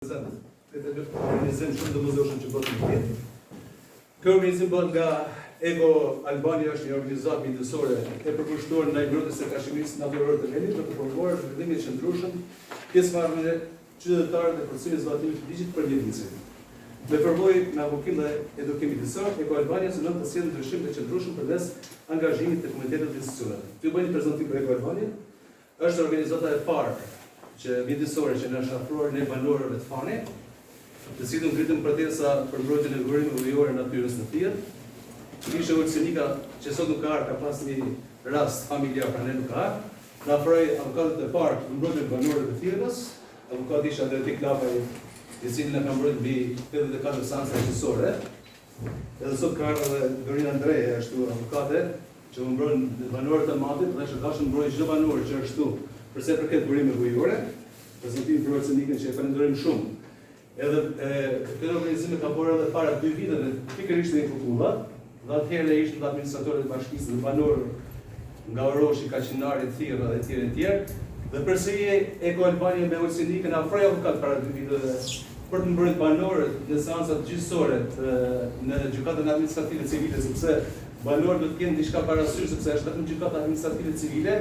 Organizim shumë domosdoshëm që bëhet në vit. Ky organizim bëhet nga Ego Albania, është një organizatë mjedisore e përkushtuar ndaj mbrojtjes së trashëgimisë natyrore të vendit për të promovuar zhvillimin e qëndrueshëm pjesëmarrësve qytetarë të procedimit zbatimit të ligjit për mjedisin. Me përvojë në avokim dhe edukim mjedisor, Ego Albania synon të sjellë ndryshim të qëndrueshëm përmes angazhimit të komunitetit të institucioneve. Ju bëni prezantim për Ego Albania. Është organizata e parë që mjedisore që na është afruar ne banorëve të Fani, të cilën ngritëm protesta për mbrojtjen e burimeve ujore natyrës në Fiat. Kishte Olsenika që sot nuk ka ardhur, ka pas një rast familjar pra ne nuk ka ardhur. Na afroi avokatët e parë për mbrojtjen e banorëve të Fiatës, avokati ishte Andrej Klapaj, i cili na ka mbrojtur mbi 84 seanca gjyqësore. Edhe sot ka ardhur Dorina Andrej, ashtu avokate, që mbron banorët e Matit dhe është dashur mbrojë çdo banor që është këtu. Përse përket burimeve ujore, prezantimi për Olsenikën që e falenderojmë shumë. Edhe këtë organizim ka bërë edhe para 2 viteve, pikërisht në Fukulla, dhe atëherë ishte administratorët e bashkisë dhe banorë nga Oroshi, Kaqinari, Thirrra dhe tjerë. Dhe përsëri Ego Albania me Olsenikën afroi avokat para 2 viteve për të mbrojtur banorët në seancat gjyqësore në gjykatën administrative civile, sepse banorët do të kenë diçka parasysh, sepse është vetëm gjykata administrative civile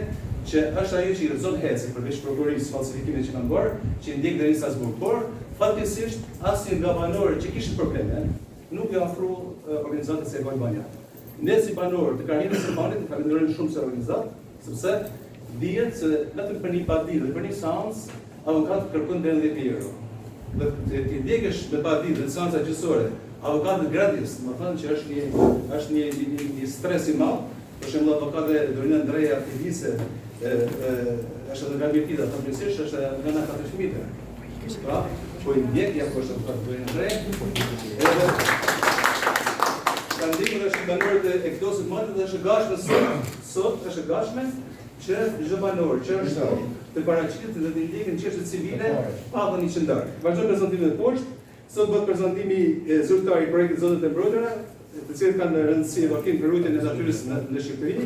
që është ajo që i rrezon heci përveç prokurorisë falsifikimin që kanë bërë, që i ndjek deri në Strasburg. Por fatkeqësisht asnjë nga banorët që kishin probleme nuk i ofru organizatës së Ego Albania. Ne si banorë të Karrierës së Fanit falenderojmë shumë se organizat, sepse dihet se vetëm për një padit dhe për një seancë avokati kërkon 10.000 euro. Dhe ti ndjekësh me padit dhe seanca gjyqësore, avokatët gratis, më thënë që është një stres i madh. Për shembull avokate Dorina Andreja aktiviste është edhe nga Mjetida, fatkeqësisht është nga ana 4 fëmijë. Pra, po i ndjek ja po është avokat Dorina Andreja. Edhe kanë ndihmuar është banorët e këtij Matit dhe është gashme sot është gashme që çdo banor që është të paraqitet dhe të ndjekin çështje civile pa dhënë një qendar. Vazhdon prezantimin e poshtë. Sot bëhet prezantimi zyrtar i projektit Zonet e Mbrojtura, të cilët kanë rëndësi evakuim për rrugën e natyrës në Shqipëri,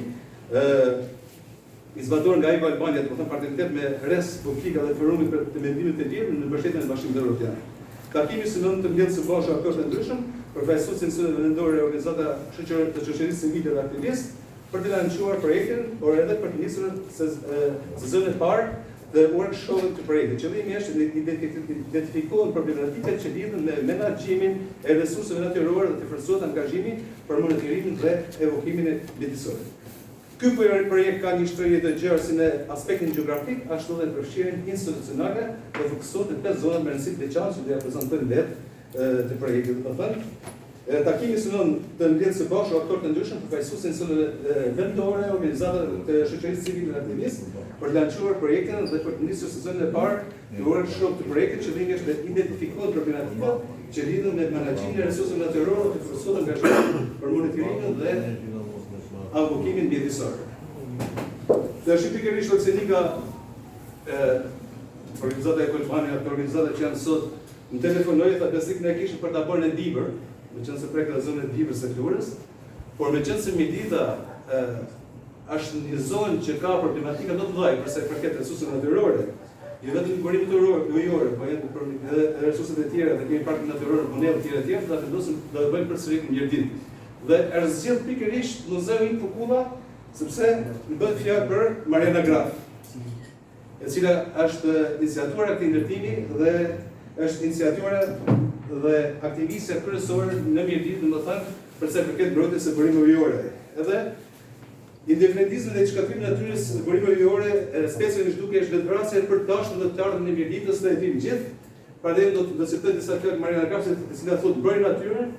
i zbatuar nga Ego Albania, do të thonë partneritet me Res Publika dhe Forumi për të mendimit të lirë në mbështetjen e Bashkimit Evropian. Takimi synon të mbledhë së bashku aktorë të ndryshëm, përfaqësuesin e vendore e organizata të shoqërisë civile dhe aktivistë për të lançuar projektin, por edhe për të nisur sezonën e parë dhe workshop të projektit. Qëllimi është të identifikohen problematikat që lidhen me menaxhimin e resurseve natyrore dhe të forcohet angazhimi për monitorimin dhe evokimin e mjedisorit. Ky projekt ka një shtrëngje të gjerë si në aspektin gjeografik, ashtu dhe në përfshirjen institucionale dhe fokusohet në 5 zona me rëndësi të veçantë që do ja prezantojmë vetë të projektit. Do të thënë, takimi synon të mbledhë së bashku aktorë të ndryshëm, përfaqësuesin e vendore, organizata të shoqërisë civile dhe aktivistë për të lançuar projektin dhe për të nisur sezonën e parë të workshop të projektit. Qëllimi është të identifikohet problematikat që lidhen me menaxhimin e resurseve natyrore, të forcohet angazhimi për monitorimin dhe avokimin mjedisor. Dhe është pikërisht Olsenika, organizata e Ego Albania, ato organizata që janë sot më telefonoi tha besik ne kishim për ta bërë në Dibër, meqense projekti në zonën e Dibrës së Florës, por meqense Midida është një zonë që ka problematika më të mëdha përsa i përket resurseve natyrore, jo vetëm burimet ujore, po edhe resurset e tjera, dhe kemi parkin natyror, monedhë të tjera, do ta vendosim do të bëjmë përsëri një ditë. Dhe është zgjedh pikërisht muzeu i Fukulla, sepse bëhet fjalë për Mariana Graf, e cila është iniciatuara këtij ndërtimi dhe është iniciatuara dhe aktiviste kryesore në mjedis, domethënë përsa përket mbrojtjes së burimeve ujore. Edhe indefinitizmi dhe shkatërimi i natyrës së burimeve ujore, specialisht duke është vetvrasje për dashur dhe të ardhmen e mjedisës dhe e dimë gjithë. Prandaj do të citoj disa fjalë Mariana Graf, e cila thotë mbrojtja e natyrës,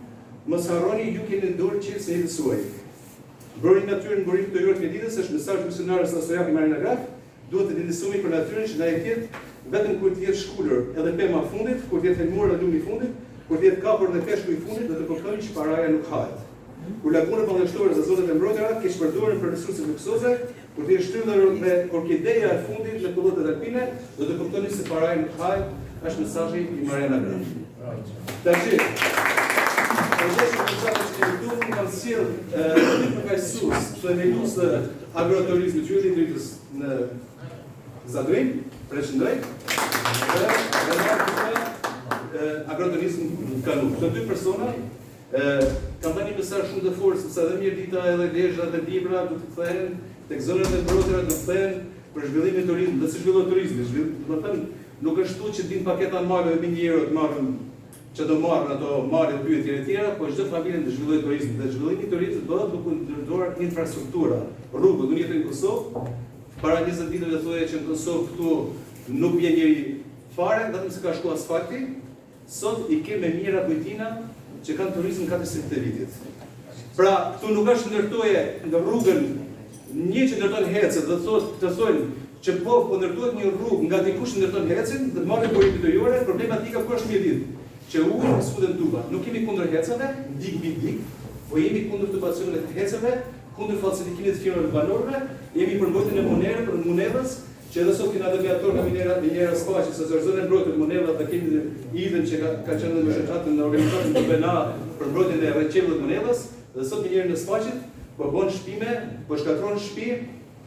mos harroni ju keni në dorë qelën e jetës suaj. Mbrojtja e natyrës në burim të ujore të mjedisës është mesazh misionar sa sojapi Mariana Graf, duhet të dinjësojmë për natyrën që na e jetë vetëm kur të jetë shkullur edhe pema fundit, kur të jetë helmuar dhe lumi fundit, kur të jetë kapur dhe peshku i fundit dhe të kuptojnë që paraja nuk hahet. Kur lagunat ballështore dhe zonet e mbrojtura keq përdoren për resurse luksoze, kur të jetë shtyllur me orkideja e fundit në kullotet alpine, do të kuptoni se paraja nuk hahet, është mesazhi i Mariana Graf. Tashi kanë sjell një përfaqësues të themelues të agroturizmit që është drejtës në Zadrim, përshëndetje. agroturizëm në Kanu. Këto dy persona kanë dhënë një mesazh shumë të fortë, sepse edhe Mirdita edhe Lezhra dhe Libra do të kthehen tek zonat e mbrojtura, do të kthehen për zhvillimin e turizmit, dhe si zhvillohet turizmi. Do të thënë, nuk është tu që din paketa marrë me 1 euro të marrën që do marrën ato marrë pyetje të tjera, po çdo familje të zhvillojë turizmin. Dhe zhvillimi i turizmit bëhet duke ndërtuar infrastruktura, rrugë. Unë jetoj në Kosovë, para 20 ditëve thoya që në Kosovë këtu nuk vjen njëri fare, vetëm se ka shku asfalti. Sot i kemë mira kujtina që kanë turizëm 4 të vitit. Pra, këtu nuk është ndërtoje në rrugën një që ndërton hecet dhe të thonë që po ndërtohet një rrugë nga dikush ndërton hecin dhe marrë burim detyriore, problematika ku është mjedit. Që ujë s'futen tuba. Nuk kemi kundër hecave, dik, po jemi kundër tubacionit të hecave, kundër falsifikimit të firmave banorëve, jemi për mbrojtjen e monedhës, që edhe sot kemi aviator nga minera Spaçi, se zonë e mbrojtjet monedha dhe kemi idën që ka qenë në shoqatën në organizacion të BNA për mbrojtjen e rrecëve të monedhës, dhe sot minerën e Spaçit po bën shpime, po shkatron shtëpi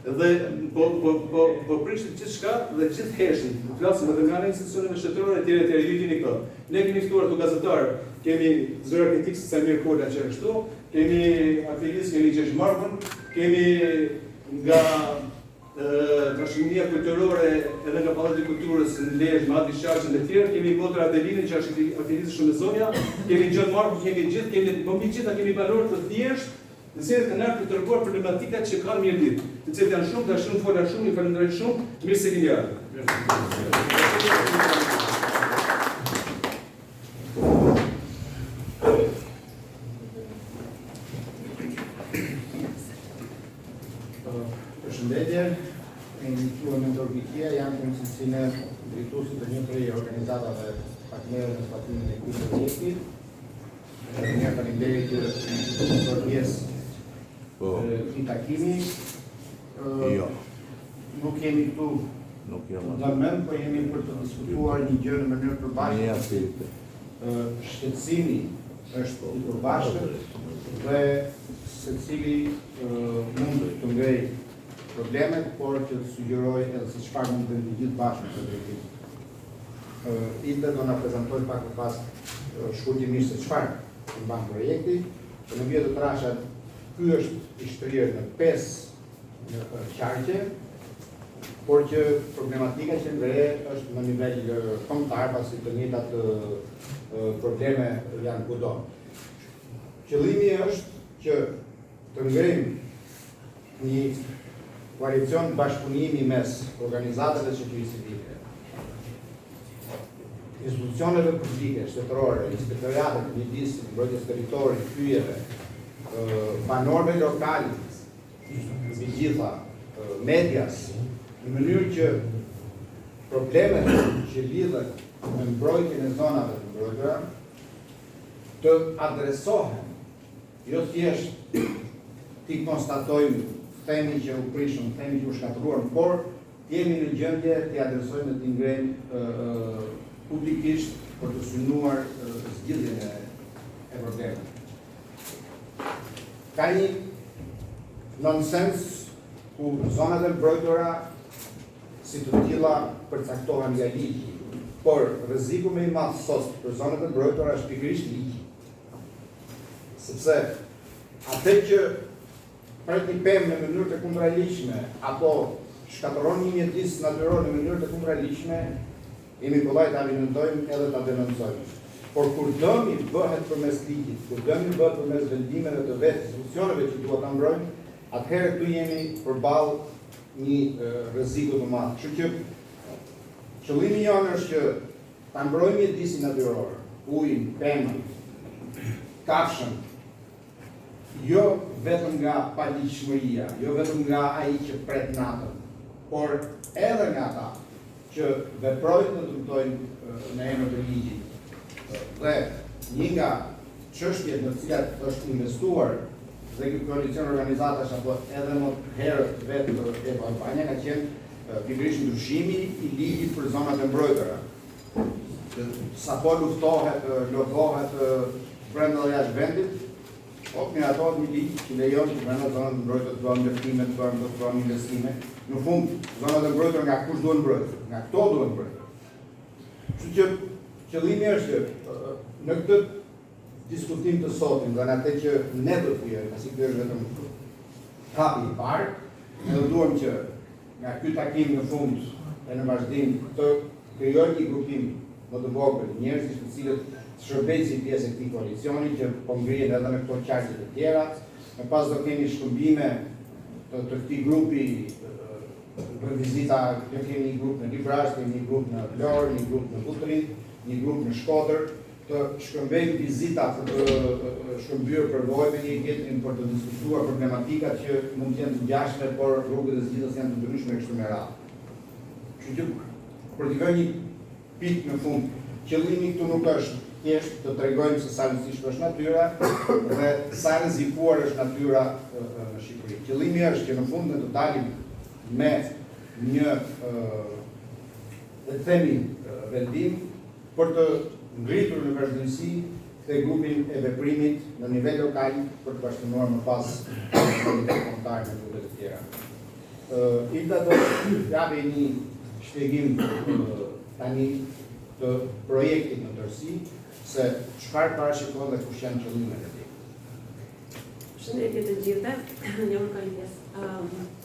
dhe po prishin gjithçka dhe gjithë heshin. Flasim edhe nga institucioneve shtetërore etj etj, ju dini këto. Ne kemi ftuar këtu gazetar, kemi zëra kritik se Samir Kola që është këtu, kemi aktivist, kemi Gjergj Markun, kemi nga trashëgimia kulturore edhe nga Pallati i Kulturës në Lezhë, Mati Shaqën dhe tjerë, kemi Botra Adelinin që është aktivist shumë e zonja, kemi Gjon Markun, kemi gjithë, kemi gjitha kemi banorë të thjeshtë, në cilët kanë ardhur për të treguar problematikat që kanë Mirdit, të cilët janë shumë, dashur fola shumë, ju falenderoj shumë, mirë se keni ardhur. Përshëndetje, në quhem Mentor Bikia, jam konsistinë drejtuesi të një prej organizatave partnerë në zbatimin e këtij projekti. Një faleminderit për pjesë këtij takimi. Nuk jemi këtu ndërmend, po jemi për të diskutuar një gjë në mënyrë përbashkëte. Shqetësimi është i përbashkët dhe secili mund të ngrej problemet, por që të sugjeroj edhe se çfarë mund të bëjmë gjithë bashkë në drejtim. Ilde do na prezantoj pak më pas shkurtimisht se çfarë mban projekti. Në vjetë të trashat, ky është i shtrirë në 5 qarqe, por që problematika që ngre është në nivel kombëtar, pasi të njëjtat probleme janë kudo. Qëllimi është që të ngrejmë një koalicion bashkëpunimi mes organizatave të shoqërisë civile, institucioneve publike, shtetërore, inspektoratet, mjedisit, mbrojtjes territorit, hyjeve, banorëve lokal, mbi gjitha, medias, në mënyrë që problemet që lidhen me mbrojtjen e zonave të mbrojtura të adresohen, jo thjesht ti konstatojmë, themi që u prishëm, themi që u shkatëruar, por jemi në gjendje të adresojmë dhe të ngrejmë publikisht për të synuar zgjidhjen e problemet. Ka një nonsens ku zonat e mbrojtura si të tilla përcaktohen nga ligji, por rreziku më i madh sot për zonat e mbrojtura është pikërisht ligji. Sepse atë që pret një pemë në mënyrë të kundërligjshme apo shkatëron një mjedis natyror në mënyrë të kundërligjshme, jemi kollaj ta vendojmë edhe ta denoncojmë. Por kur dëmi bëhet përmes ligjit, kur dëmi bëhet përmes vendimeve të vetë institucioneve që duhet ta mbrojnë, atëherë këtu jemi përballë një rreziku të madh. Kështu që qëllimi jonë është që ta mbrojmë mjedisin natyror, ujin, pemën, kafshën, jo vetëm nga paligjshmëria, jo vetëm nga ai që pret natën, por edhe nga ata që veprojnë dhe drejtojnë në emër të ligjit. Dhe një nga çështjet në të cilat është investuar dhe ky koalicion organizatash apo edhe më herët vetë e Albania ka qenë pikërisht ndryshimi i ligjit për zonat e mbrojtura. Sapo luftohet, logohet brenda dhe jashtë vendit, miratohet një ligj që lejon që brenda zonat e mbrojtura të bëhen ndërtime, të bëhen investime. Në fund, zonat e mbrojtura nga kush duhen mbrojtur? Nga këto duhen mbrojtur. Kështu që qëllimi është në këtë diskutim të sotin dhe në atë që ne do të jemi, pasi ky është vetëm hapi i parë, ne do duam që nga ky takim në fund e në vazhdim të krijojmë një grupim më të vogël njerëzish të cilët shërbejnë si pjesë e këtij koalicioni që po ngrihen edhe në këto qartje të tjera. Më pas do kemi shkëmbime të këtij grupi për vizita, do kemi një grup në Librazh, një grup në Vlorë, një grup në Kutrin, një grup në Shkodër, të shkëmbejmë vizita për të shkëmbyer përvojë me një tjetrin për të diskutuar problematikat që mund të jenë të ngjashme, por rrugët e zgjidhjes janë të ndryshme kështu me radhë. Kështu që për të vënë një pikë në fund, qëllimi këtu nuk është thjesht të tregojmë se sa rëndësishme është natyra dhe sa rrezikuar është natyra në Shqipëri. Qëllimi është që në fund ne të dalim me një vendim për të ngritur në vazhdimsi këtë grupin e veprimit në nivel lokal për të bashkëpunuar më pas në nivel kombëtar me grupet e tjera. Ilda do të japë një shpjegim tani të projektit në tërësi, se çfarë parashikon dhe kush janë qëllimet e tij. Shëndetje të gjithëve, jam Kalies.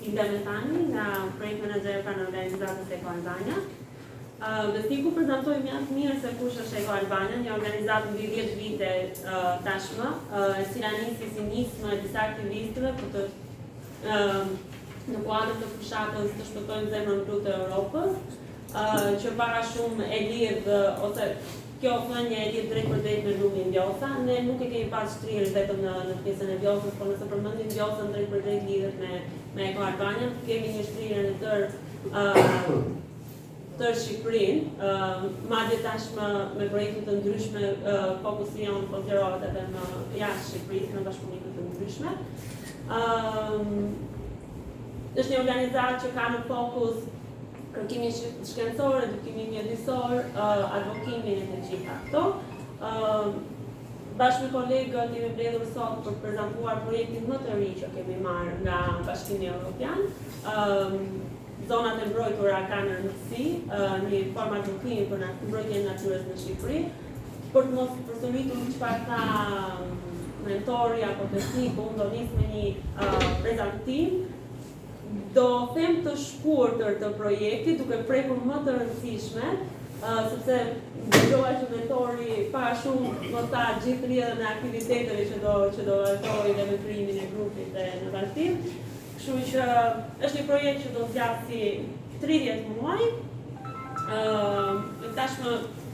Ilda Metani, nga projekt menaxher pranë organizatës Eko Albania. Besiku prezantoi mjaft mirë se kush është Eko Albania, një organizatë mbi 10 vite tashmë, e cila nisi si nismë e disa aktivistëve për të në kuadër të fushatës të shpëtojmë zemrën brute e Europës, që para shumë e lidh ose kjo thënie e lidh drejt për drejt me lumin Vjosa. Ne nuk e kemi pas shtrirë vetëm në pjesën e Vjosës, por nëse përmendim Vjosën drejt për drejt lidhet me Eko Albania, kemi një shtrire në tërë Shqipërinë, madje tashmë me projekte të ndryshme, fokusi jonë po zgjerohet edhe në jashtë Shqipërisë, në bashkëpunime të ndryshme. Është një organizatë që ka në fokus kërkimin shkencor, edukimin mjedisor, advokimin e të gjitha këto. Bashkë me kolegët jemi mbledhur sot për të prezantuar projektin më të ri që kemi marrë nga Bashkimi Evropian. Zonat e mbrojtura kanë rëndësi, një formë advokimi për mbrojtjen e natyrës në Shqipëri, për të mos përsëritur çfarë tha mentori apo tekniku, unë do nis me një prezantim. Do them të shkurtër të projektit, duke prekur më të rëndësishme, sepse dëgjova që mentori para shumë më tha gjithë rrjedhën e aktiviteteve që do vazhdoj dhe veprimin e grupit dhe në vazhdim. Kështu që është një projekt që do zgjasë 30 muaj. Tashmë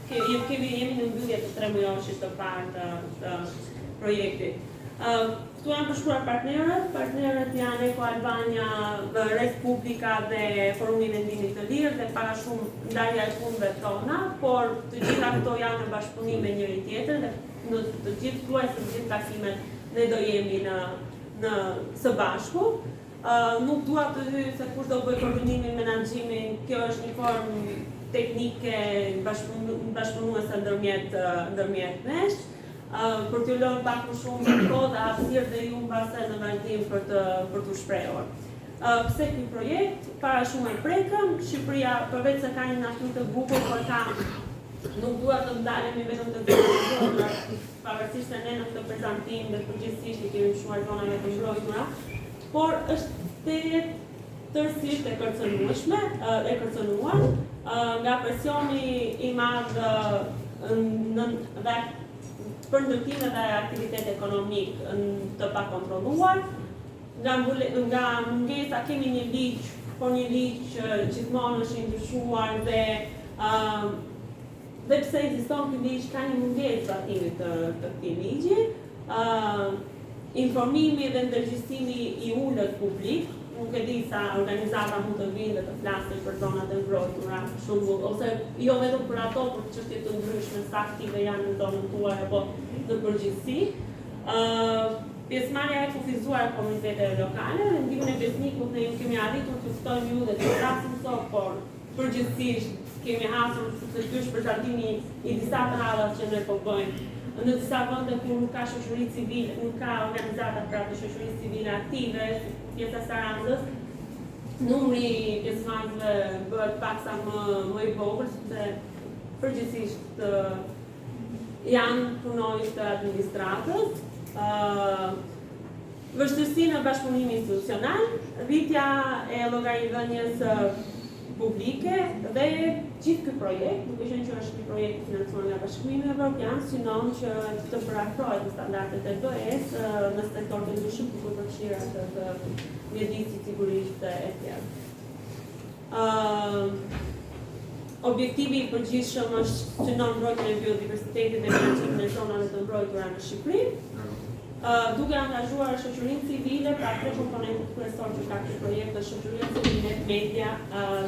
jemi në mbyllje të 3 mujoshit të parë të projektit. Këtu janë përshkruar partnerët janë Eko Albania, Res Publica dhe Forumi i Vendimit të Lirë dhe para shumë ndarja e punëve tona, por të gjitha këto janë në bashkëpunim me njëri tjetrin dhe në të gjithë fluajtët të gjithë takimet ne do jemi në së bashku. Nuk dua të hyj se kush do bëj koordinimin, menaxhimin, kjo është një formë teknike bashkëpunuese ndërmjet nesh. Për t'ju lënë pak më shumë kohë dhe hapësirë dhe ju mbase në vazhdim për t'u shprehur. Pse ky projekt? Para shumë e prekëm, Shqipëria përveç se ka një natyrë të bukur, por nuk dua të ndalemi vetëm të zona, pavarësisht se ne në këtë prezantim dhe përgjithsisht i kemi fshuar zonave të mbrojtura, por është tërësisht e kërcënuar nga presioni i madh për ndërtimin dhe aktivitet ekonomik të pakontrolluar, nga mungesa kemi një ligj, por një ligj që gjithmonë është i ndryshuar dhe pse ekziston ky ligj ka një mungesë zbatimit të këtij ligji. Informimi dhe ndërgjegjësimi i ulët publik, nuk e di sa organizata mund të vinë dhe të flasin për zonat e mbrojtura, ose jo vetëm për ato, për çështje të ndryshme, sa aktive janë në zonën tuaj apo në përgjithësi. Pjesëmarrja e kufizuar e komuniteteve lokale dhe ndihmën e besnikut ne kemi arritur të ftojmë ju dhe të flasim sot, por përgjithsisht kemi hasur se ky është prezantimi i disa të radhave që ne po bëjmë. Në disa vende ku nuk ka shoqëri civile, nuk ka organizata pra të shoqërisë civile aktive, pjesa Sarandës, numri i pjesëmarrësve bëhet paksa më i vogël, sepse përgjithsisht janë punonjës të administratës, vështirësi në bashkëpunim institucional, rritja e llogaridhënies publike dhe gjithë ky projekt, duke qenë që është një projekt financuar nga Bashkimi Evropian, synon që të përafrohet në standardet e BE-s në sektor të ndryshëm, ku përfshirë të mjedisit, sigurisht e tjerë. Objektivi i përgjithshëm është synon mbrojtjen e biodiversitetit dhe menaxhimin e zonave të mbrojtura në Shqipëri, duke angazhuar shoqërinë civile, pra tre komponentët kryesor që ka ky projekt është shoqëria civile, media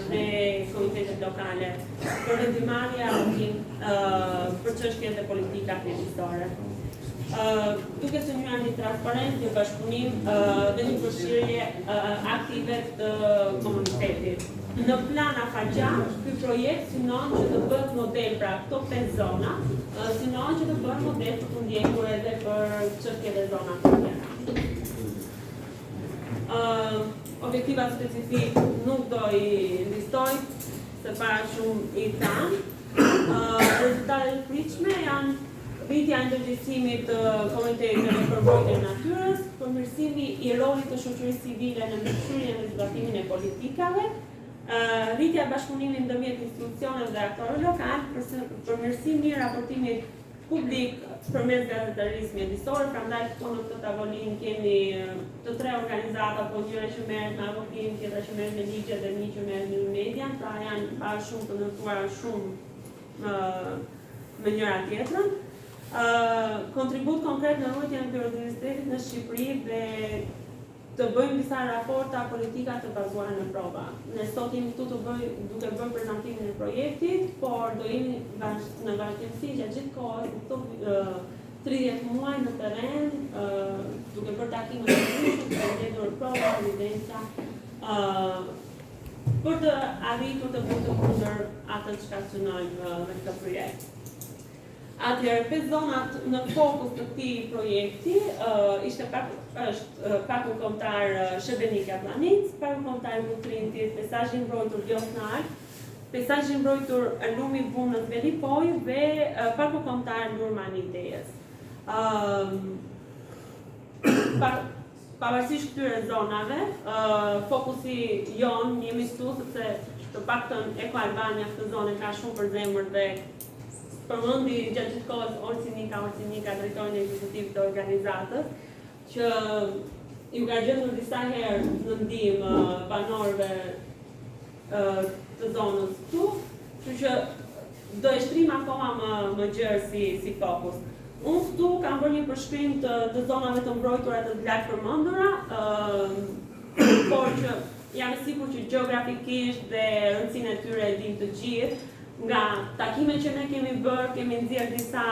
dhe komitetet lokale për vendimarrje për çështjet e politikave mjedisore. Duke synuar një transparent, një bashkëpunim dhe një përfshirje aktive të komunitetit. Në plan afatgjat, ky projekt synon që të bëhet model pra këto 5 zona, synon që të bëhet model për të ndjekur edhe për çështjet e zonave të tjera. Objektivat specifik nuk do i listoj, se para shumë i thanë. Rezultatet e pritshme janë rritja e ndërgjegjësimit të komuniteteve për mbrojtjen e natyrës, përmirësimi i rolit të shoqërisë civile në mbështetjen dhe zbatimin e politikave, rritja e bashkëpunimit ndërmjet institucioneve dhe aktorëve lokal, përmirësimi i raportimit publik përmes gazetarisë mjedisore, prandaj këtu në këtë tavolinë kemi të tre organizata, po njëra që merret me avokim, tjetra që merret me ligje dhe një që merret me media, pra janë bashkë të ndërtuara shumë me njëra tjetrën. Kontribut konkret në ruajtjen e biodiversitetit në Shqipëri dhe të bëjmë disa raporta politika të bazuara në prova. Ne sot jemi këtu duke bërë prezantimin e projektit, por do jemi në vazhdimsi gjatë gjithë kohës, këto 30 muaj në terren, duke bërë takime të ndryshme, të gjetur prova, evidenca, për të arritur të bëjmë të kundër atë çka synojmë me këtë projekt. Atëherë, 5 zonat në fokus të këtij projekti është parku kombëtar Shebenika Planic, parku kombëtar Butrintit, peizazhi i mbrojtur Vjosnar, peizazhi i mbrojtur Lumi i Bunës Velipoj dhe parku kombëtar Lurmani i Dejes. Pavarësisht këtyre zonave, fokusi jon jemi këtu sepse të paktën Eko Albania këtë zonë ka shumë për zemër dhe përmendi gjatë gjithë kohës Orsinika, drejtorin ekzekutiv të organizatës, që ju ka gjetur disa herë në ndihmë banorëve të zonës këtu, kështu që do e shtrim akoma më gjerë si fokus. Unë këtu kam bërë një përshkrim të zonave të mbrojtura të lartë përmendura, por që janë sikur që gjeografikisht dhe rëndësinë e tyre e dim të gjithë. Nga takime që ne kemi bërë, kemi nxjerrë disa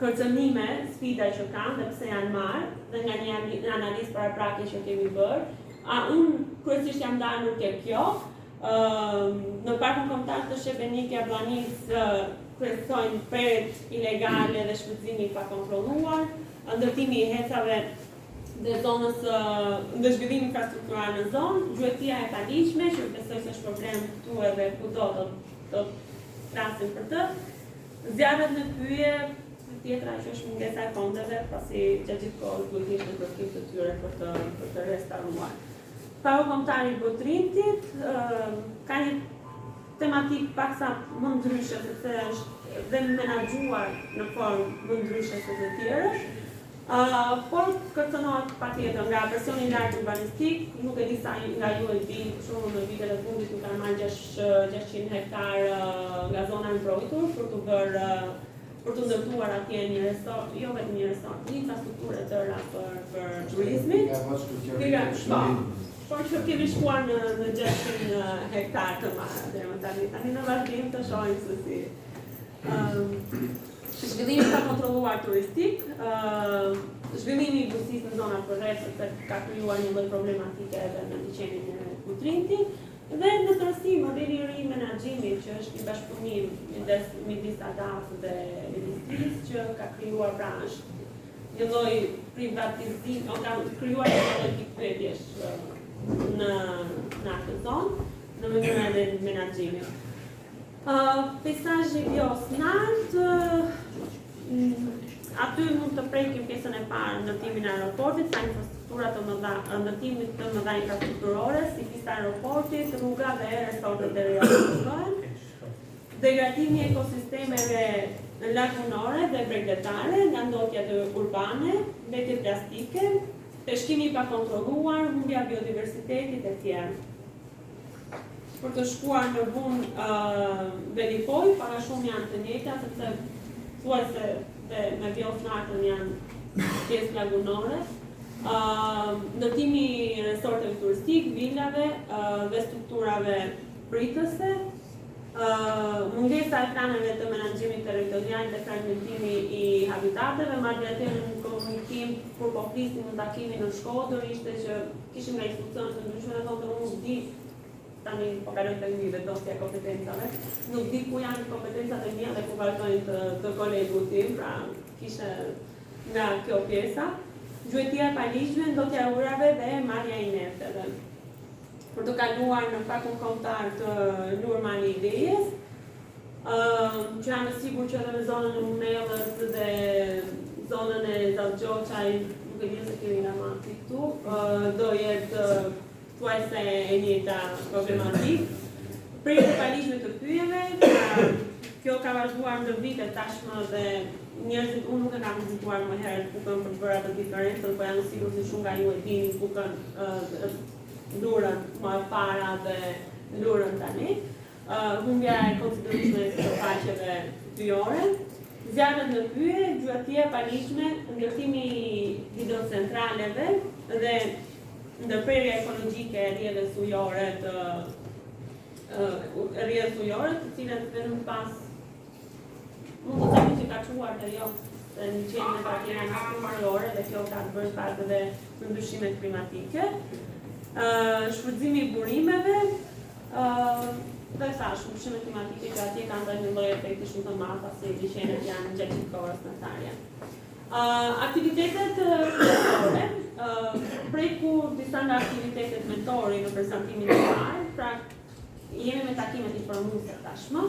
kërcënime, sfida që kanë dhe pse janë marrë, dhe nga një analizë paraprake që kemi bërë. Unë kryesisht jam dalur ke kjo. Në parkun kombëtar të Shebenika Planic kryesojnë peret ilegale dhe shfrytëzimi i pakontrolluar, ndërtimi i hecave dhe zonës dhe zhvillimi infrastruktural në zonë, gjuetia e paligjshme, që besoj se është problem këtu edhe kudo do flasim për të, zjarret në pyje, tjetra që është mungesa e fondeve, pasi gjatë gjithë kohës duhet ishte në përkim të tyre për të restauruar. Parku kombëtar i Butrintit ka një tematik paksa më ndryshe, sepse është dhe menaxhuar në formë më ndryshe se të tjerët, por kërcënohet patjetër nga presioni i lartë urbanistik, nuk e di sa nga ju e di, për shembull në vitet e fundit u kanë marrë 600 hektar nga zona e mbrojtur për të ndërtuar atje një resort, jo vetëm një resort, një infrastrukturë e tëra për turizmin. Por që kemi shkuar në 600 hektar të marrë deri më tani në vazhdim të shohim se si. Zhvillimi pa kontrolluar turistik, zhvillimi i bujqësisë në zonat përreth, sepse ka krijuar një lloj problematike edhe në liçenin e Butrintit, dhe në tërësi modeli i ri menaxhimit që është një bashkëpunim midis ADAS dhe Ministrisë që ka krijuar branshë, një lloj privatizimi, ka krijuar një lloj pikpyetjesh në atë zonë, në mënyrën e menaxhimit. Peisazhi jo snart, aty mund të prekim pjesën e parë, ndërtimin e aeroportit, sa infrastruktura të mëdha, ndërtimit të mëdha infrastrukturore, si pista e aeroportit, rruga dhe resortet e realizohen. Degradimi i ekosistemeve lagunore dhe bregdetare, nga ndotjet urbane, mbetje plastike, peshkimi i pakontrolluar, humbja e biodiversitetit e tjerë. Për të shkuar në vund verifoj, para shumë janë të njëjta, sepse thuajse me biosnartën janë pjesë lagunore. Ndërtimi i resorteve turistik, vilave dhe strukturave pritëse, mungesa e planeve të menaxhimit territorial dhe fragmentimi i habitateve, madje atë në komunikim kur po flisnim në takimin në Shkodër ishte që kishim nga institucione të ndryshme dhe thonë nuk di tani po kalojnë të një vetosja e kompetencave, nuk di ku janë kompetencat e mia dhe ku vazhdojnë të kolegu tim, pra kishe nga kjo pjesa. Gjuetia e paligjshme, ndotja e urave dhe marrja e nefteve. Për të kaluar në fakun kombëtar të Lurmani i Dejes, që janë sigur që edhe në zonën e Munellës dhe zonën e Zallgjoçaj, nuk e di se kemi nga mati këtu, do jetë thuajse e njëjta problematik. Prerja e paligjshme të pyjeve, kjo ka vazhduar ndër vite tashmë dhe njerëzit, unë nuk e kam vizituar më herët Kukën për të bërë atë diferencën, por jam sigur se shumë nga ju e dini Kukën, Lurën më para dhe Lurën tani. Humbja e konsiderueshme të faqeve pyjore, zjarret në pyje, gjuatia e paligjshme, ndërtimi i hidrocentraleve dhe ndërprerja ekologjike e rrjedhës ujore të cilat vetëm pas mund të themi që ka çuar dhe jo, se në qenë në partira në shkëmërore dhe kjo ka të bërë pak dhe në ndryshimet klimatike. Shfrytëzimi i burimeve, dhe thash, ndryshimet klimatike që atje kanë dhënë një lloj efekti shumë të madh pasi liçenet janë gjatë gjithë kohës ndërtarje. Aktivitetet mentorore, preku disa nga aktivitetet mentori në prezantimin e parë, pra jemi me takimet informuese tashmë,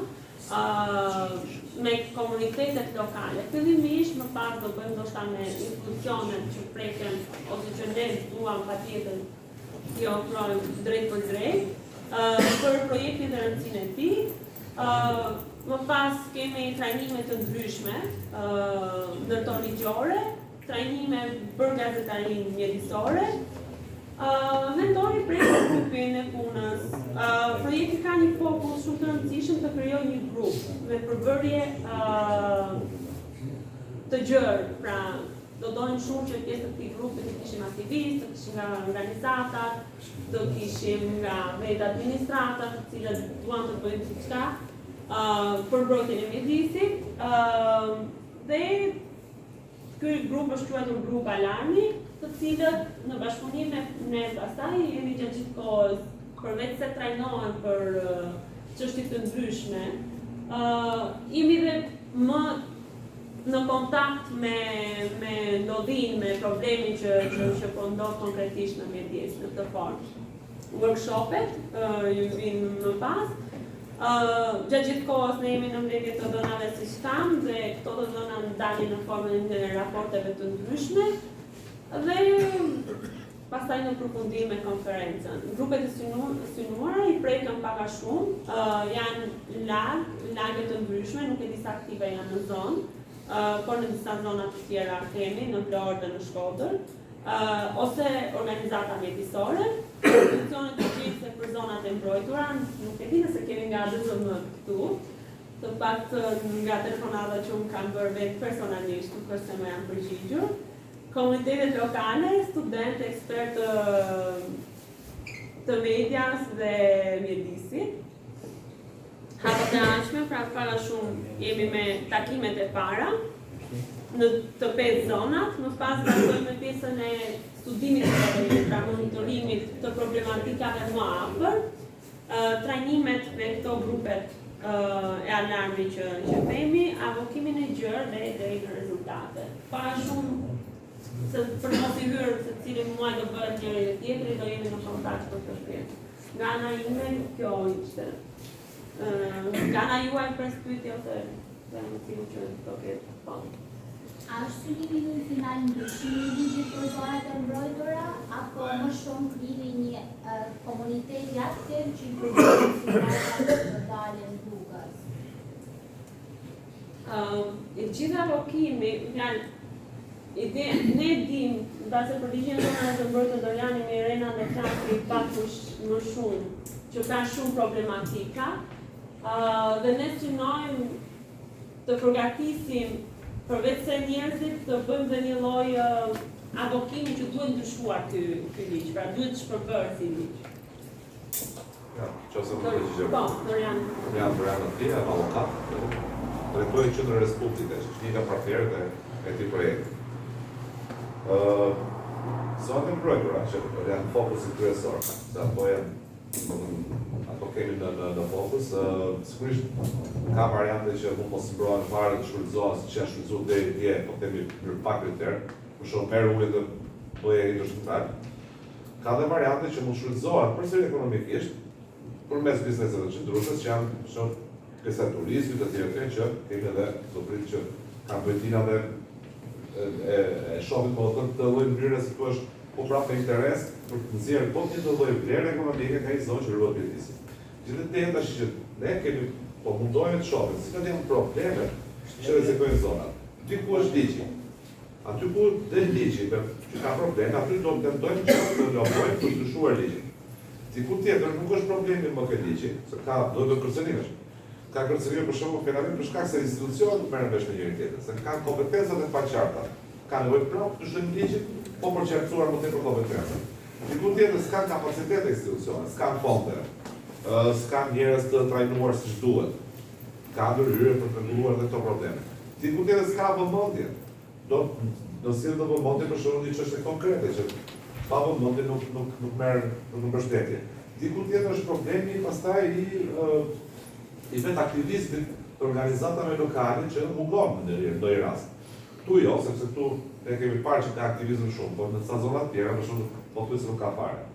me komunitetet lokale. Fillimisht më pas do bëjmë ndoshta me institucionet që preken ose që ne duam patjetër t'i ofrojmë drejt për drejt, për projektin dhe rëndësinë e tij. Më pas kemi trajnime të ndryshme, ndërto ligjore, trajnime për gazetarinë mjedisore, mentori prek grupin e punës. Projekti ka një fokus shumë të rëndësishëm të krijojë një grup me përbërje të gjerë, pra do dojmë shumë që pjesë të këtij grupi të kishim aktivistë, të kishim nga organizatat, të kishim nga vetë administratat, të cilët duan të bëjnë diçka për mbrojtjen e mjedisit. Dhe ky grup është quajtur grup alarmi, të cilët në bashkëpunim me ne pastaj jemi gjatë gjithë kohës, përveç se trajnohen për çështje të ndryshme, jemi dhe më në kontakt me ndodhin, me problemin që po ndodh konkretisht në mjedis në këtë formë. Workshopet ju vinë më pas. Gjatë gjithë kohës ne jemi në mbledhje të dhënave siç tham dhe këto të dhëna ndalin në formën e raporteve të ndryshme dhe pastaj në përfundim me konferencën. Grupet e synuara i prekën pak a shumë, janë lagë të ndryshme, nuk e di sa aktive janë në zonë, por në disa zona të tjera kemi, në Vlorë dhe në Shkodër, ose organizata mjedisore, institucionet të gjithse për zonat e mbrojtura, nuk e di nëse kemi nga DZM këtu, të paktën nga telefonata që unë kam bërë vetë personalisht, nuk është se më janë përgjigjur, komunitetet lokale, studentë, ekspertë të medias dhe mjedisit. Hapet e ardhshme, pra para shumë jemi me takimet e para në të 5 zonat, më pas vazhdojmë me pjesën e studimit të problemit, pra monitorimit të problematikave më afër, trajnimet me këto grupet e alarmi që themi, avokimin e gjerë dhe deri në rezultate. Para shumë se për mos i hyrë se cilin muaj do bëhet njëri dhe tjetri, do jemi në kontakt për të shpirë. Nga ana ime, kjo ishte. Nga juaj për pyetje ose dhe motivu që do ketë po. A është synimi ju në final ndryshimi i ligjit për zonat e mbrojtura, apo më shumë krimi një komuniteti aktiv që i përgjithë të dalën rrugës? I gjitha allokimi, ne dim, base për ligjin e zonave të mbrojtura do janë Mirena dhe Kraki pak më shumë, që ka shumë problematika, dhe ne synojmë të përgatisim përveç se njerëzit të bëjmë dhe një lloj advokimi që duhet ndryshuar ky ligj, pra duhet shpërbërë si ligj. Ja, qëse më të përgjigjëm. Po, Dorian. Dorian Tia, avokat, drejtoi Qendrën Respublike, që është një nga partnerët e këtij projekti. Zonat e mbrojtura që janë fokusi kryesor, se ato kemi në fokus, sigurisht ka variante që mund mos mbrohen fare të shfrytëzohen siç janë shfrytzuar deri dje, po kemi në pak kriter, për shembull merr ujë dhe bëje industrial. Ka dhe variante që mund shfrytëzohen përsëri ekonomikisht përmes bizneseve të qëndrueshme që janë për shembull pjesa e turizmit të tjerë që kemi edhe do pritet që kanë bëjtina dhe e shohim po të lloj mënyre si thua po prapë interes për të nxjerrë po një lloj vlere ekonomike ka i zonë që ruhet pjesi. Gjithë tash që ne kemi po mundohemi të shohim si kanë probleme që rrezikojnë zonat. Diku është ligji. Aty ku del ligji që ka probleme, aty do të tentojmë të lëvojmë për të ndryshuar ligjin. Diku tjetër nuk është problemi më ke ligji, se ka do të kërcënimesh. Ka kërcënime për shembull penalisht për shkak se institucionet nuk merren vesh me njëri tjetrin, se kanë kompetencat e paqarta. Ka nevojë prapë të shënojnë ligjin, po për qartësuar më tepër kompetenca. Diku tjetër s'kan kapacitet e institucionet, s'kan fonde, s'kan njerëz të trajnuar siç duhet. Ka ndërhyrje për të rregulluar këto probleme. Diku tjetër s'ka vëmendje. Do sjell të vëmendje për shkak të çështje konkrete që pa vëmendje nuk merr mbështetje. Diku tjetër është problemi pastaj i vet aktivizmit të organizatave lokale që mungon në ndonjë rast. Tu jo, sepse tu ne kemi parë që ka aktivizëm shumë, por në ca zona të tjera, për shembull, pothuajse nuk ka fare.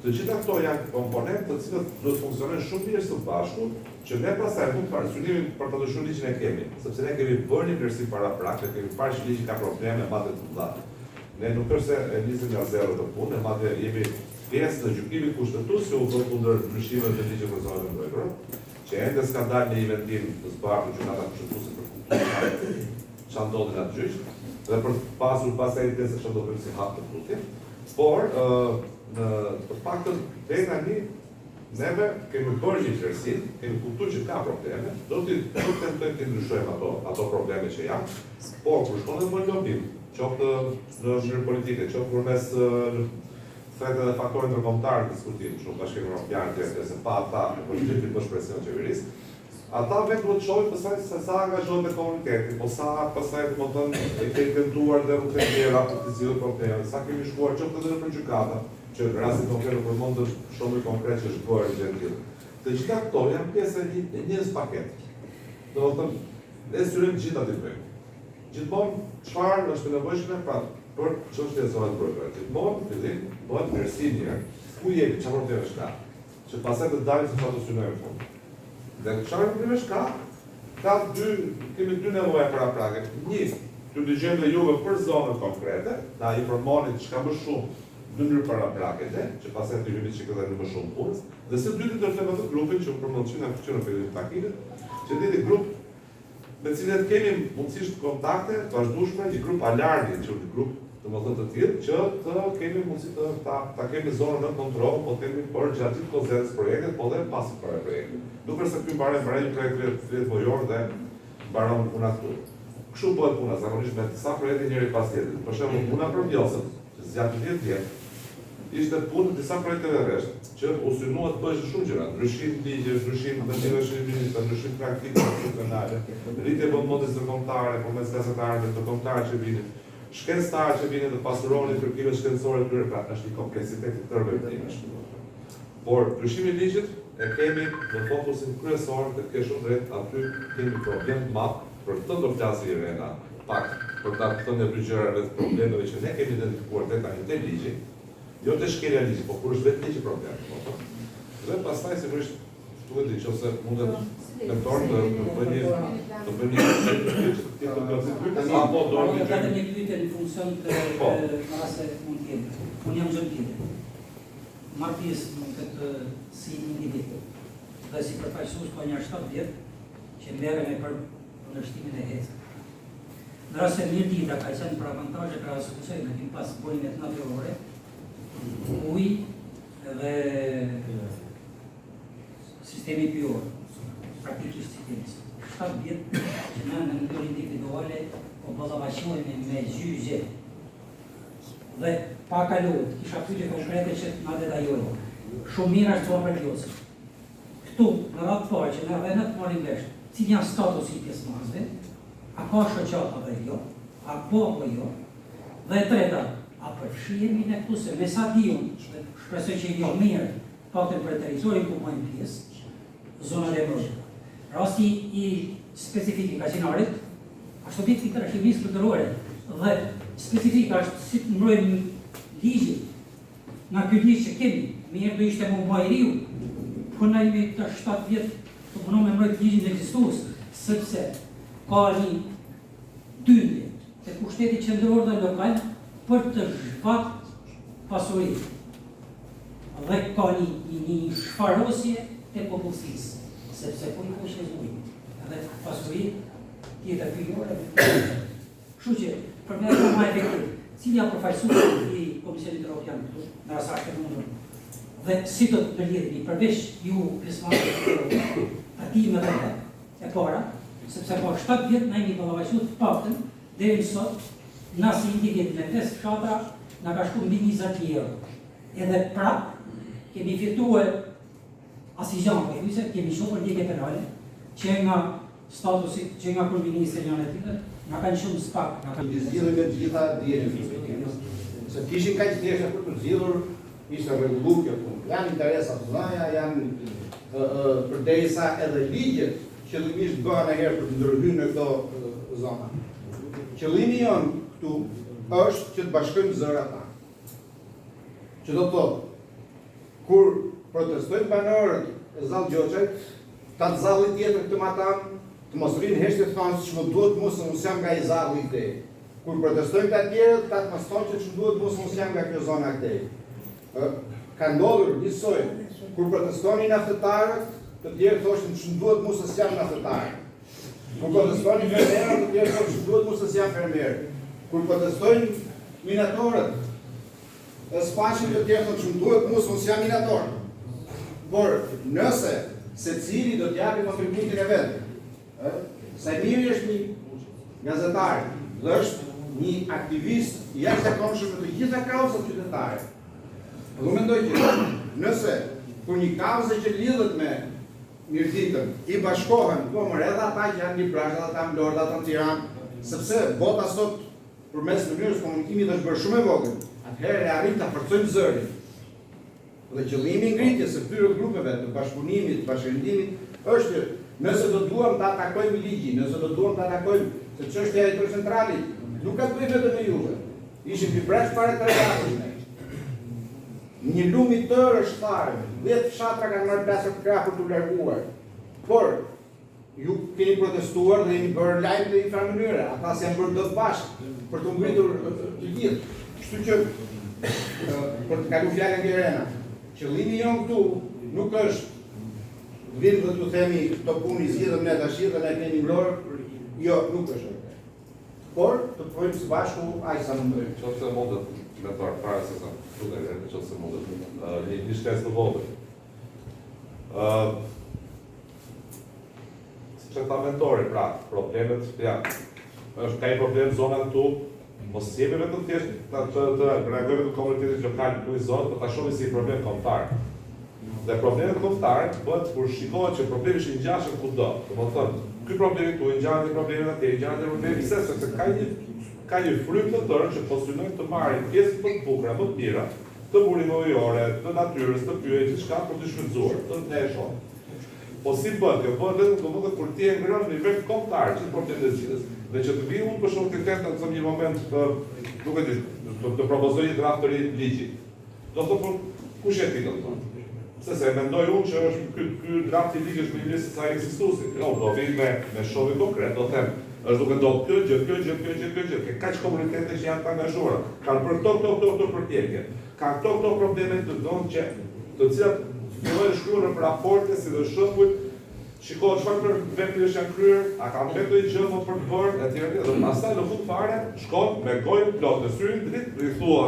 Të gjitha këto janë komponentë të cilët duhet të funksionojnë shumë mirë së bashku, që ne pastaj mund parashynimin për të ndryshuar ligjin e kemi, sepse ne kemi bërë një vlerësim paraprakë, kemi parë që ligji ka probleme madje të mëdha. Ne nuk është se e nisim nga zero të punë, madje jemi pjesë në gjykimin kushtetues që u bë kundër ndryshimeve të ligjit për zonat e mbrojtura, që ende s'ka dalë në inventim të zbardhur që ata kushtetuesit për kuptuar çfarë ndodhi në gjyq, dhe për pasur pasaj evidencë që do të bëjmë si hap të tutje, por në të paktën deri tani neve kemi bërë një vlerësim, kemi kuptuar që ka probleme, do të tentojmë të ndryshojmë ato probleme që janë, por kur shkon në lobim, qoftë në mënyrë politike, qoftë përmes thretë dhe faktorë ndërkombëtar të diskutim, shumë bashkimi evropian të se pa ata për gjithë të presion qeverisë, ata vetë duhet të shohin pastaj se sa angazhohen me komunitetin, po sa pastaj domethënë e kemi tentuar dhe rrugë të tjera për të zgjidhur problemet, sa kemi shkuar qoftë edhe në gjykata, që në rastin konkret nuk përmend shumë konkret që është bërë gjë të tillë. Të gjitha këto janë pjesë e një paketë. Domethënë ne syrojmë gjithë atë bëjmë. Gjithmonë çfarë është e nevojshme për çështjen e zonave të mbrojtura. Gjithmonë fillim bëhet vlerësim një ku jemi, çfarë probleme ka, që pastaj të dalim se çfarë do synojmë fund. Dhe çfarë probleme ka kemi dy nevoja paraprakë. Një, të dëgjojmë dhe juve për zonën konkrete, na informoni çka më shumë në mënyrë paraprakë, që pastaj të hyjmë çka më shumë punës, dhe së dyti të flemë të grupin që përmendonin në fytyrën e fillimit takimit, që dhe grup me cilët kemi mundësisht kontakte të vazhdueshme, një grup alarmi, që një grup domethënë të tillë që të kemi mundësi ta kemi zonën në kontroll, po kemi por gjatë gjithë kohës projektit, po dhe pas projektit. Duke se ky mbaron një projekt 30 vojor dhe mbaron puna këtu. Kështu bëhet puna zakonisht me disa projekte njëri pas tjetrit. Për shembull, puna për Vjosën, që zgjat 10 vjet, ishte punë disa projekte të rresht, që u synuat të bëjë shumë gjëra, ndryshim ligje, ndryshim të ndryshim praktike profesionale, rritje vëmendjes ndërkombëtare përmes gazetarëve ndërkombëtar që vinin, shkencëtarë që vinin të pasuronin kërkimet shkencore të tyre, pra është një kompleksitet i tërë veprimeve. Por ndryshimi i ligjit e kemi në fokusin kryesor të ke shumë drejt, aty kemi problem të madh për të ndërplasje Irena, pak për ta thënë dy gjëra vetë problemeve që ne kemi identifikuar deri tani te ligji, jo të shkelja ligjit, po kur është vetë ligji problem. Dhe pastaj sigurisht Duhet di nëse mundet mentor të bëjë apo do Ka një pyetje në funksion të rase mund të jetë. Unë jam gjë tjetër. Marr pjesë në këtë si individ. Dhe si përfaqësues ka një 7 vjet që merrem për kundërshtimin e hecit. Në rast se një dita ka qenë për avantazhe krahasuese me tim pas bolimet natyrore, uji dhe sistemi pyjor, praktikisht sistemi. 7 vjet që ne në nivel individuale po ballavaçohemi me gjyqje. Dhe pa kaluar, kisha pyetje konkrete që na detajojnë. Shumë mirë është për Vlosë. Këtu, në radhë të parë që ne edhe të marrim vesh, cili janë statusi i pjesëmarrësve, a ka shoqata apo jo, apo jo. Dhe e treta, a përfshihemi ne këtu se me sa diun, shpresoj që jo mirë, paktën për territorin ku bëjmë pjesë, zonat e mbrojtura. Rasti i specifik i Kaçinarit, ashtu ditë këtë arkivisë kulturore, dhe specifika është si të mbrojmë ligjit, nga ky ligj që kemi, mirë do ishte më bajriu, punojmë të 7 vjet të punojmë me mbrojtje ligjin ekzistues, sepse ka një dyndje të kushtetit qendror dhe lokal për të zhvat pasurinë. Dhe ka një shfarosje të popullsisë, sepse po i kushte ujë, edhe pasurinë tjetër pyjore. Kështu që, për me dhe ma efektiv, cilja përfaqësues i Komisionit Evropian këtu, në rasakt e mundur, dhe si do të lidhni përveç ju pjesëmarrësit partime dhe e para, sepse po 7 vjet na jemi ballavaçuar të paktën deri sot, na si individ me 5 fshatra na ka shkuar mbi 20 euro. Edhe prap kemi fituar asigjan, po thjesht kemi shumë ndjekje penale që nga statusi, që nga kryeministri janë tjetër, na kanë shumë spak, na kanë Zgjidhur me të gjitha dijen. Se kishin kaq thjeshtë për të zgjidhur, ishte rregulluar kjo punë. Janë interesa të mëdha, janë përderisa edhe ligjet qëllimisht bëhen herë për të ndërhyrë në këto zona. Qëllimi jon këtu është që të bashkojmë zërat tanë. Që do të thotë, kur protestojnë banorët e Zallë Gjoçajt, ta të zallit tjetër këtë matan, të mos rrinë heshtje të thonë që më duhet mu se mos jam nga i zalli këtej. Kur protestojnë të tjerët, ta të mos thonë që më duhet mu se mos jam nga kjo zona këtej. Ka ndodhur njësoj, kur protestonin naftetarët, të tjerë thoshin që duhet mu se s'jam naftetarë. Kur protestonin fermerët, të tjerë thoshin që duhet mu se s'jam fermerë. Kur protestojnë minatorët, spaqin të tjerë thoshin që duhet mu se s'jam minatorë. Por nëse secili do t'japi kontributin e vetë, Sajmiri është një gazetar dhe është një aktivist jashtëzakonshëm në të gjitha kauzat qytetare. Dhe mendoj që nëse kur një kauze që lidhet me mirëditën i bashkohen, po më edhe ata që janë një Prishtinë, ata në Lorda, ata në Tiranë, sepse bota sot përmes mënyrës komunikimit është bërë shumë e vogël, atëherë e arrin ta forcojmë zërin. Dhe qëllimi i ngritjes së këtyre grupeve të bashkëpunimit, të bashkëndimit është nëse do duam ta atakojmë ligjin, nëse do duam ta atakojmë se çështja e centralit, nuk ka të bëjë vetëm me juve. Ishim pi bresh para tregatës. Një lum i tërë është tharë, 10 fshatra kanë marrë plasë të krah për t'u larguar. Por ju keni protestuar dhe jeni bërë lajm në një farë mënyre, ata s'janë bërë dot bashkë për të ngritur të gjithë. Kështu që për të kaluar fjalën e Rena, qëllimi jon këtu nuk është vinë dhe t'u themi të puni zgjidhëm ne tash dhe ne kemi mbrojtur, jo, nuk është. Por të pojmë së bashku aq sa mundojmë. Qoftë mundet me të para se sa qoftë mundet një shkresë të vogël. Që ta mentori, pra, problemet janë. Është ka një problem zona këtu, mos jemi vetëm thjesht të reagojmë të komunitetit lokal këtu i zonë, por ta shohim si problem kombëtar. Dhe problemet kombëtare bëhet kur shikohet që problemi është i ngjashëm kudo. Domethënë, ky problem këtu i ngjan me problemin atje, i ngjan me problemin sepse ka një frymë të tërë që po synojnë të marrin pjesë më të bukura, më të mira, të burimojore, të natyrës, të pyetje, gjithçka për të shfrytzuar, të ne shoh. Po si bëhet, kjo bëhet vetëm domethënë kur ti e ngron në nivel kombëtar që problemet e zgjidhjes. Dhe që të vi unë për shumë të tentë në një moment nuk e di, të propozoj një draft të ri ligji. Do të thotë kush e ti do të thonë? Se mendoj unë që është ky draft i ligjit me listë sa ekzistuesi. Jo, do vi me shohë konkret, do them, është duke ndodhur kjo gjë. Ke kaq komunitete që janë të angazhuara. Kanë për këto përpjekje. Kanë këto probleme të ndonë që të cilat fillojnë shkruar në raporte si dhe shembull, shikohet çfarë për veprish janë kryer, a kanë vetë një gjë më për të bërë etj. Dhe pastaj në fund fare shkon me gojën plot në syrin dritë i thua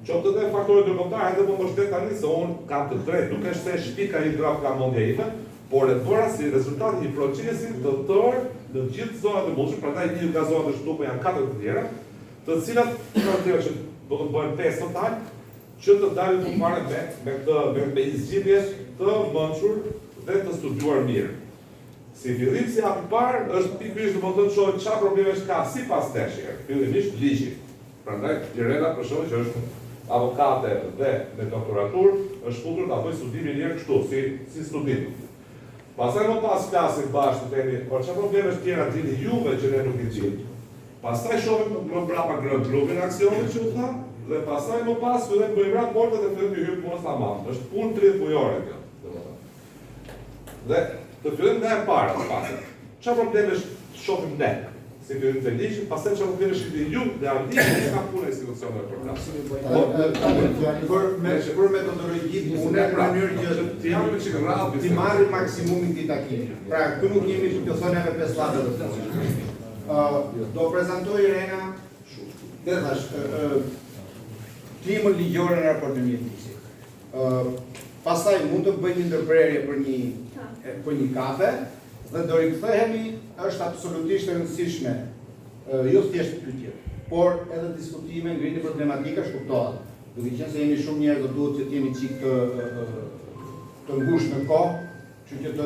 qoftë edhe faktorët ndërkombëtar, edhe po më shtet tani se unë kam të drejtë, nuk është se shpika i draft nga mendja ime, por e bëra si rezultat i një procesi të tërë në gjithë zonat e mundshme, prandaj një nga zonat e shtupa janë 4 të tjera, të cilat kanë që do të bëhen 5 total, që të dalin në fare me zgjidhje të mençur dhe të studiuar mirë. Si fillim si hap i parë është pikërisht domethënë të shohim çfarë problemesh ka sipas tesh, fillimisht ligji. Prandaj Irena për shkak që është avokate dhe me doktoraturë, është futur ta bëjë studimin e kështu, si studim. Pastaj më pas flasim bashkë themi, por çfarë problemesh tjera dini juve që ne nuk i gjejmë. Pastaj shohim më brapa grupin aksionit që u tha, dhe pastaj më pas fillojmë bëjmë raportet dhe fillojmë hyjmë mos tamam. Është punë 30 mujore kjo, domethënë. Dhe të fillim nga e para, pastaj. Çfarë problemesh shohim ne? Si fillim të ligjit, pastaj çfarë problemesh i ju dhe ardhi që ka punë institucioneve për krahas. Për metodologjitë, unë në mënyrë që Të jam me çik rradh, ti marri maksimumin të takimit. Pra, këtu nuk jemi të thonë edhe 5 llave të fundit. Do prezantoj Irena, dhe thash, timën ligjore në raportin mjedisor. Pastaj mund të bëjmë një ndërprerje për një kafe dhe do rikthehemi, është absolutisht e rëndësishme, jo thjesht pyetje, por edhe diskutime, ngritje problematika shkuptohet. Duke qenë se jemi shumë njerëz, do duhet që të jemi çik të ngushtë në kohë, kështu që të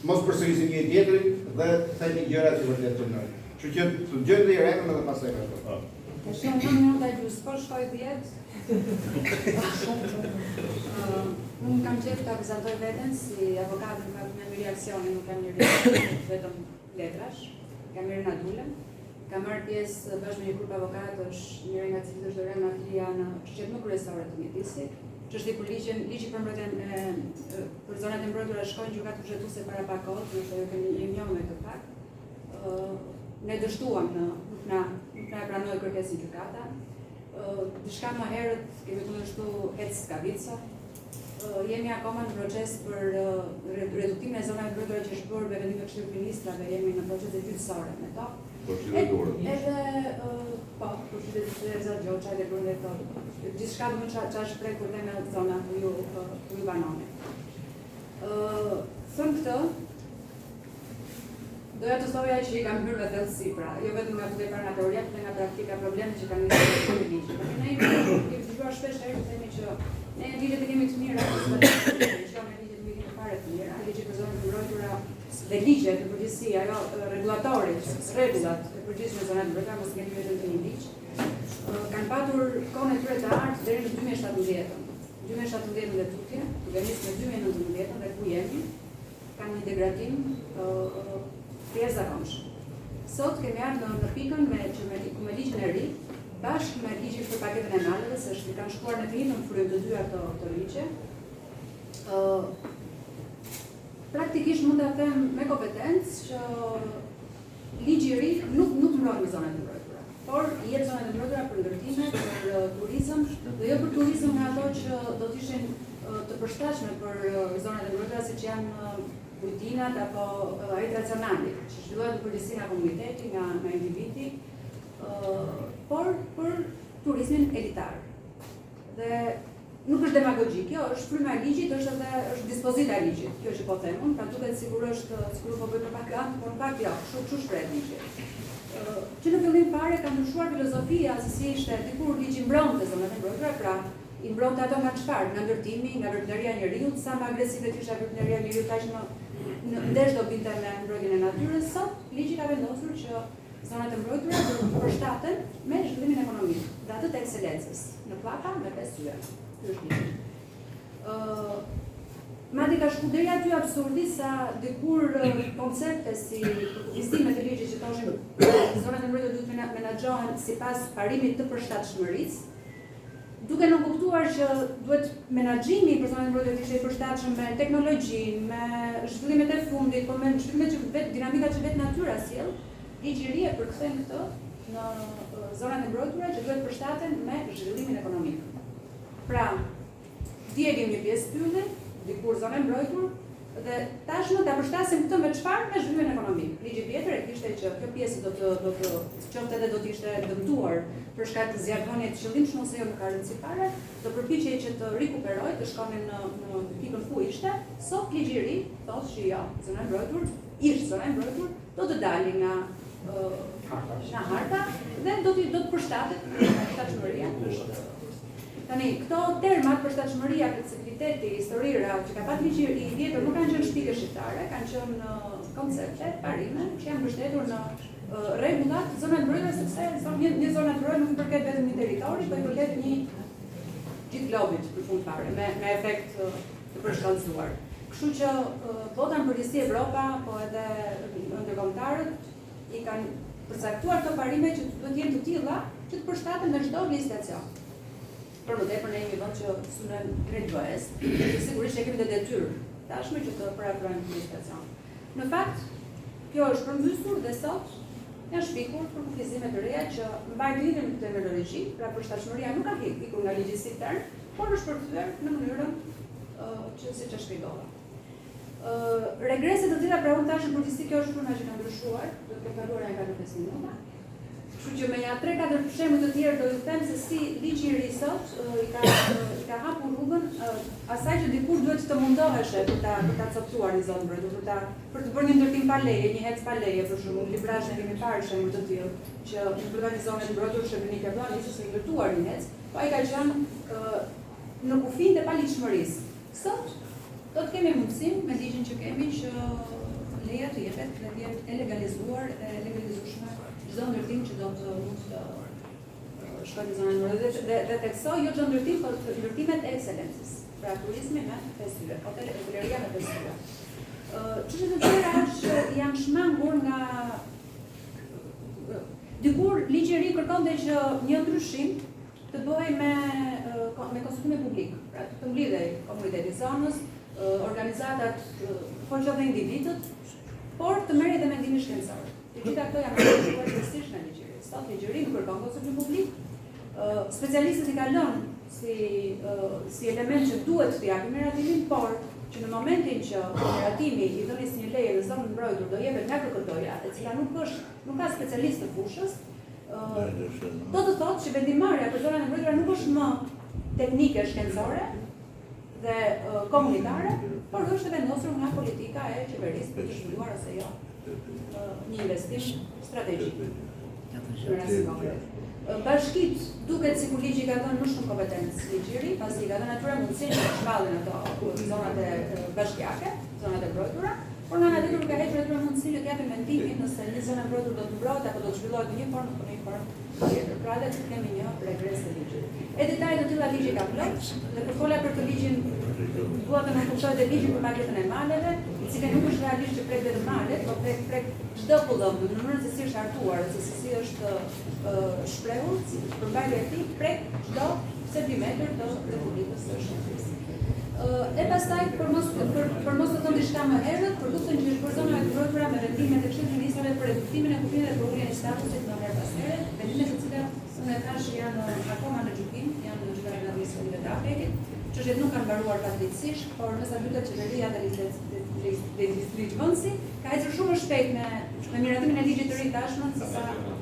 mos përsërisim një tjetrin dhe të themi gjërat që vërtet qëndrojnë. Kështu që të gjejmë dhe Irenën edhe pastaj këto. Shumë në minuta gjusë, po shkoj 10. Unë kam qef të prezentoj veten si avokat në me reakcioni, nuk kam një vetëm letrash, kam Irena Dulem. Kam marrë pjesë bashkë me një grup avokatësh, njëri nga cilët është Dorena Matria në çështjet më kryesore të mjedisit. Çështje për ligji për mbrojtjen për zonat e mbrojtura shkojnë gjykatë kushtetuese para pak kohë, nëse ju keni njohur me këtë fakt. Ne dështuam nuk na e pranoi kërkesën gjykata. Diçka më herët kemi kundërshtu Ec Skavica. Jemi akoma në proces për reduktimin e zonave mbrojtura që është bërë me vendim të Këshillit të Ministrave, jemi në procese gjyqësore me to. Edhe procedurë Gjoça dhe Brune to. Gjithçka do të çash prekur dhe me zona ku ju banoni. Thënë këtë, doja të thoja që i kam hyrë me thellësi, pra, jo vetëm nga vetë nga teoria, por nga praktika probleme që kanë nisur në ligj. Ne kemi dëgjuar shpesh herë të themi që ne ligjet e kemi të mira, që ne ligjet më të fare të mira, ligjet për zonat e mbrojtura dhe ligjet në përgjithësi, ajo rregullatorit, rregullat e përgjithshme në zonat e mbrojtura, mos kemi vetëm të një ligj, kanë patur kohën e tyre të artë deri në 2017. 2017 dhe tutje, duke nisur në 2019 dhe ku jemi, kanë një degradim të jashtëzakonshëm. Sot kemi ardhur në pikën me ligjin e ri, bashkë me ligjin për paketën e maleve, se kanë shkuar në të njëjtën frymë të dyja këto ligje. Praktikisht mund ta them me kompetencë që ligji i ri nuk mbron në zonat e mbrojtura, por i jep zonat e mbrojtura për ndërtime, për turizëm, dhe jo për turizëm nga ato që do të ishin të përshtatshme për zonat e mbrojtura, siç janë kujtinat apo tradicionale, që zhvillohet në përgjithësi nga komuniteti, nga individi, por për turizmin elitar. Dhe nuk është demagogjik, kjo është fryma e ligjit, është dispozita e ligjit, kjo që po them unë, pra duket sikur po bëj propagandë, por në fakt jo, kështu shpreh ligji. Që në fillim fare ka ndryshuar filozofia se si ishte dikur ligji mbronte zonat e mbrojtura, pra i mbronte ato nga çfarë? Nga ndërtimi, nga veprimtaria e njeriu, sa më agresive ishte veprimtaria e njeriu, kaq më ndesh do binte me mbrojtjen e natyrës. Sot ligji ka vendosur që zonat e mbrojtura do të përshtaten me zhvillimin ekonomik, dhe atë të ekselencës, në pllaka me 5 yje. Ky është ligji. Madje ka shku deri aty absurdi sa dikur koncepte si përkufizimet e ligjit që thoshin zonat e mbrojtura duhet menaxhohen sipas parimit të përshtatshmërisë, duke në kuptuar që duhet menaxhimi për zonat e mbrojtura të ishte i përshtatshëm me teknologjinë, me zhvillimet e fundit, po me zhvillimet që vetë dinamika që vetë natyra sjell, ligjëria përkthen këtë në zonat e mbrojtura që duhet përshtaten me zhvillimin ekonomik. Pra, djegim një pjesë pylle, dikur zonë e mbrojtur, dhe tashmë ta përshtasim këtë me çfarë? Me zhvillimin ekonomik. Ligji tjetër e kishte që kjo pjesë do të qoftë edhe do të ishte dëmtuar për shkak të zjarrvonit të qëllimshëm ose jo në ka rëndësi fare, do përpiqej që të rikuperoj, të shkonin në pikën ku ishte. Sot ligjëri thotë që jo, zona e mbrojtur, zona e mbrojtur do të dalë nga harta dhe do të përshtatet përshtatshmëria. Tani, këto termat përshtatshmëria, fleksibiliteti, historira, që ka pat ligjëri i vjetër nuk kanë qenë shpike shqiptare, kanë qenë koncepte, parime, që janë mbështetur në rregullat zonat mbrojtura, sepse një zonë mbrojtore nuk i përket vetëm një territori, por i përket një gjithë globit për fund fare, me efekt të përshkallëzuar. Kështu që bota në përgjithësi Evropa, po edhe ndërkombëtarët i kanë përcaktuar këto parime që duhet jenë të tilla që të përshtaten në çdo licitacion. Për më tepër ne jemi vend që synon krejt BE-s, që sigurisht e kemi të detyrë tashmë që të paraprojmë këtë licitacion. Në fakt, kjo është përmbysur dhe sot janë shpikur për kufizime të reja që mbaj lidhjen me terminologji, pra përshtatshmëria nuk ka ikur nga ligji intern, por është përkthyer në mënyrën që siç e shpjegova. Regreset të tilla pra unë tashmë përgjithësi kjo është puna që ka ndryshuar, do të kaluar nga 5 minuta. Kështu që me ja 3-4 shembuj të tjerë do ju them se si ligji i ri sot i ka hapur rrugën asaj që dikur duhet të mundoheshe për ta coptuar një zonë mbrojtur, për të bërë një ndërtim pa leje, një hec pa leje, për shembull, librazhin kemi parë shembull të tillë, që në privatizone mbrojtur Shqipëria ka dhënë se ndërtuar një hec, po ai ka qenë në kufijtë e paligjshmërisë. Sot do të kemi mundësinë me ligjin që kemi që leja të jepet dhe të jetë e legalizuar e legalizueshme çdo ndërtim që do të mund të shkojë në zonën mbrojtore dhe tekso jo çdo ndërtim, por ndërtimet e ekselencës. Pra turizmi me 5 yje, hoteleria me 5 yje. Çështja e tjera është që janë shmangur nga dikur ligji i ri kërkonte që një ndryshim të bëhej me konsultime publik, pra të mblidhej komuniteti i zonës, organizatat, po që dhe individët, por të merrej dhe mendimin shkencor. Të gjitha këto janë përshkruar rëndësisht në ligjëri. Sot ligjëri nuk kërkon konsultim publik. Specialistët i kanë lënë si element që duhet të japin miratimin, por që në momentin që miratimi i dhënies një leje në zonën mbrojtur do jepet nga kërkëtoja, e cila nuk ka specialist të fushës, do të thotë që vendimarrja për zonat e mbrojtura nuk është më teknike shkencore dhe komunitare, por është vendosur nga politika e qeverisë për të zhvilluar ose jo një investim strategjik. Bashkit duket sikur ligji ka dhënë më shumë kompetencë ligjëri, pasi ka dhënë natyra mundësinë që shpallin ato zonat e bashkiake, zonat e mbrojtura, por nga ana tjetër nuk ka hequr natyra mundësinë të japë mendimin nëse një zonë e mbrojtur do të mbrohet apo do të zhvillohet në një formë apo në një formë tjetër. Pra edhe kemi një regres të ligjit. E detajet të tilla ligji ka plot, dhe për fola për të ligjin dua të më kuptoj dhe ligjin për paketën e maleve, i cili nuk është realisht që prek vetëm malet, por prek çdo pullëm, në mënyrën se si është hartuar, se si është shprehur, si përmbajtja e tij prek çdo centimetër të Republikës së Shqipërisë. E pastaj për mos të thonë diçka më herët, produktën që është për zonat e mbrojtura me vendimet e Këshillit të Ministrave për eduktimin e kufive dhe për uljen e statusit në herë pas here, vendimet të cilat unë e thash janë akoma në gjykim, janë në gjykatën e administrative të APEK-it, çështjet nuk kanë mbaruar fatkeqësisht, por në sa duket qeveria dhe ligjvënësi ka ecur shumë shpejt me miratimin e ligjit të ri tashmë,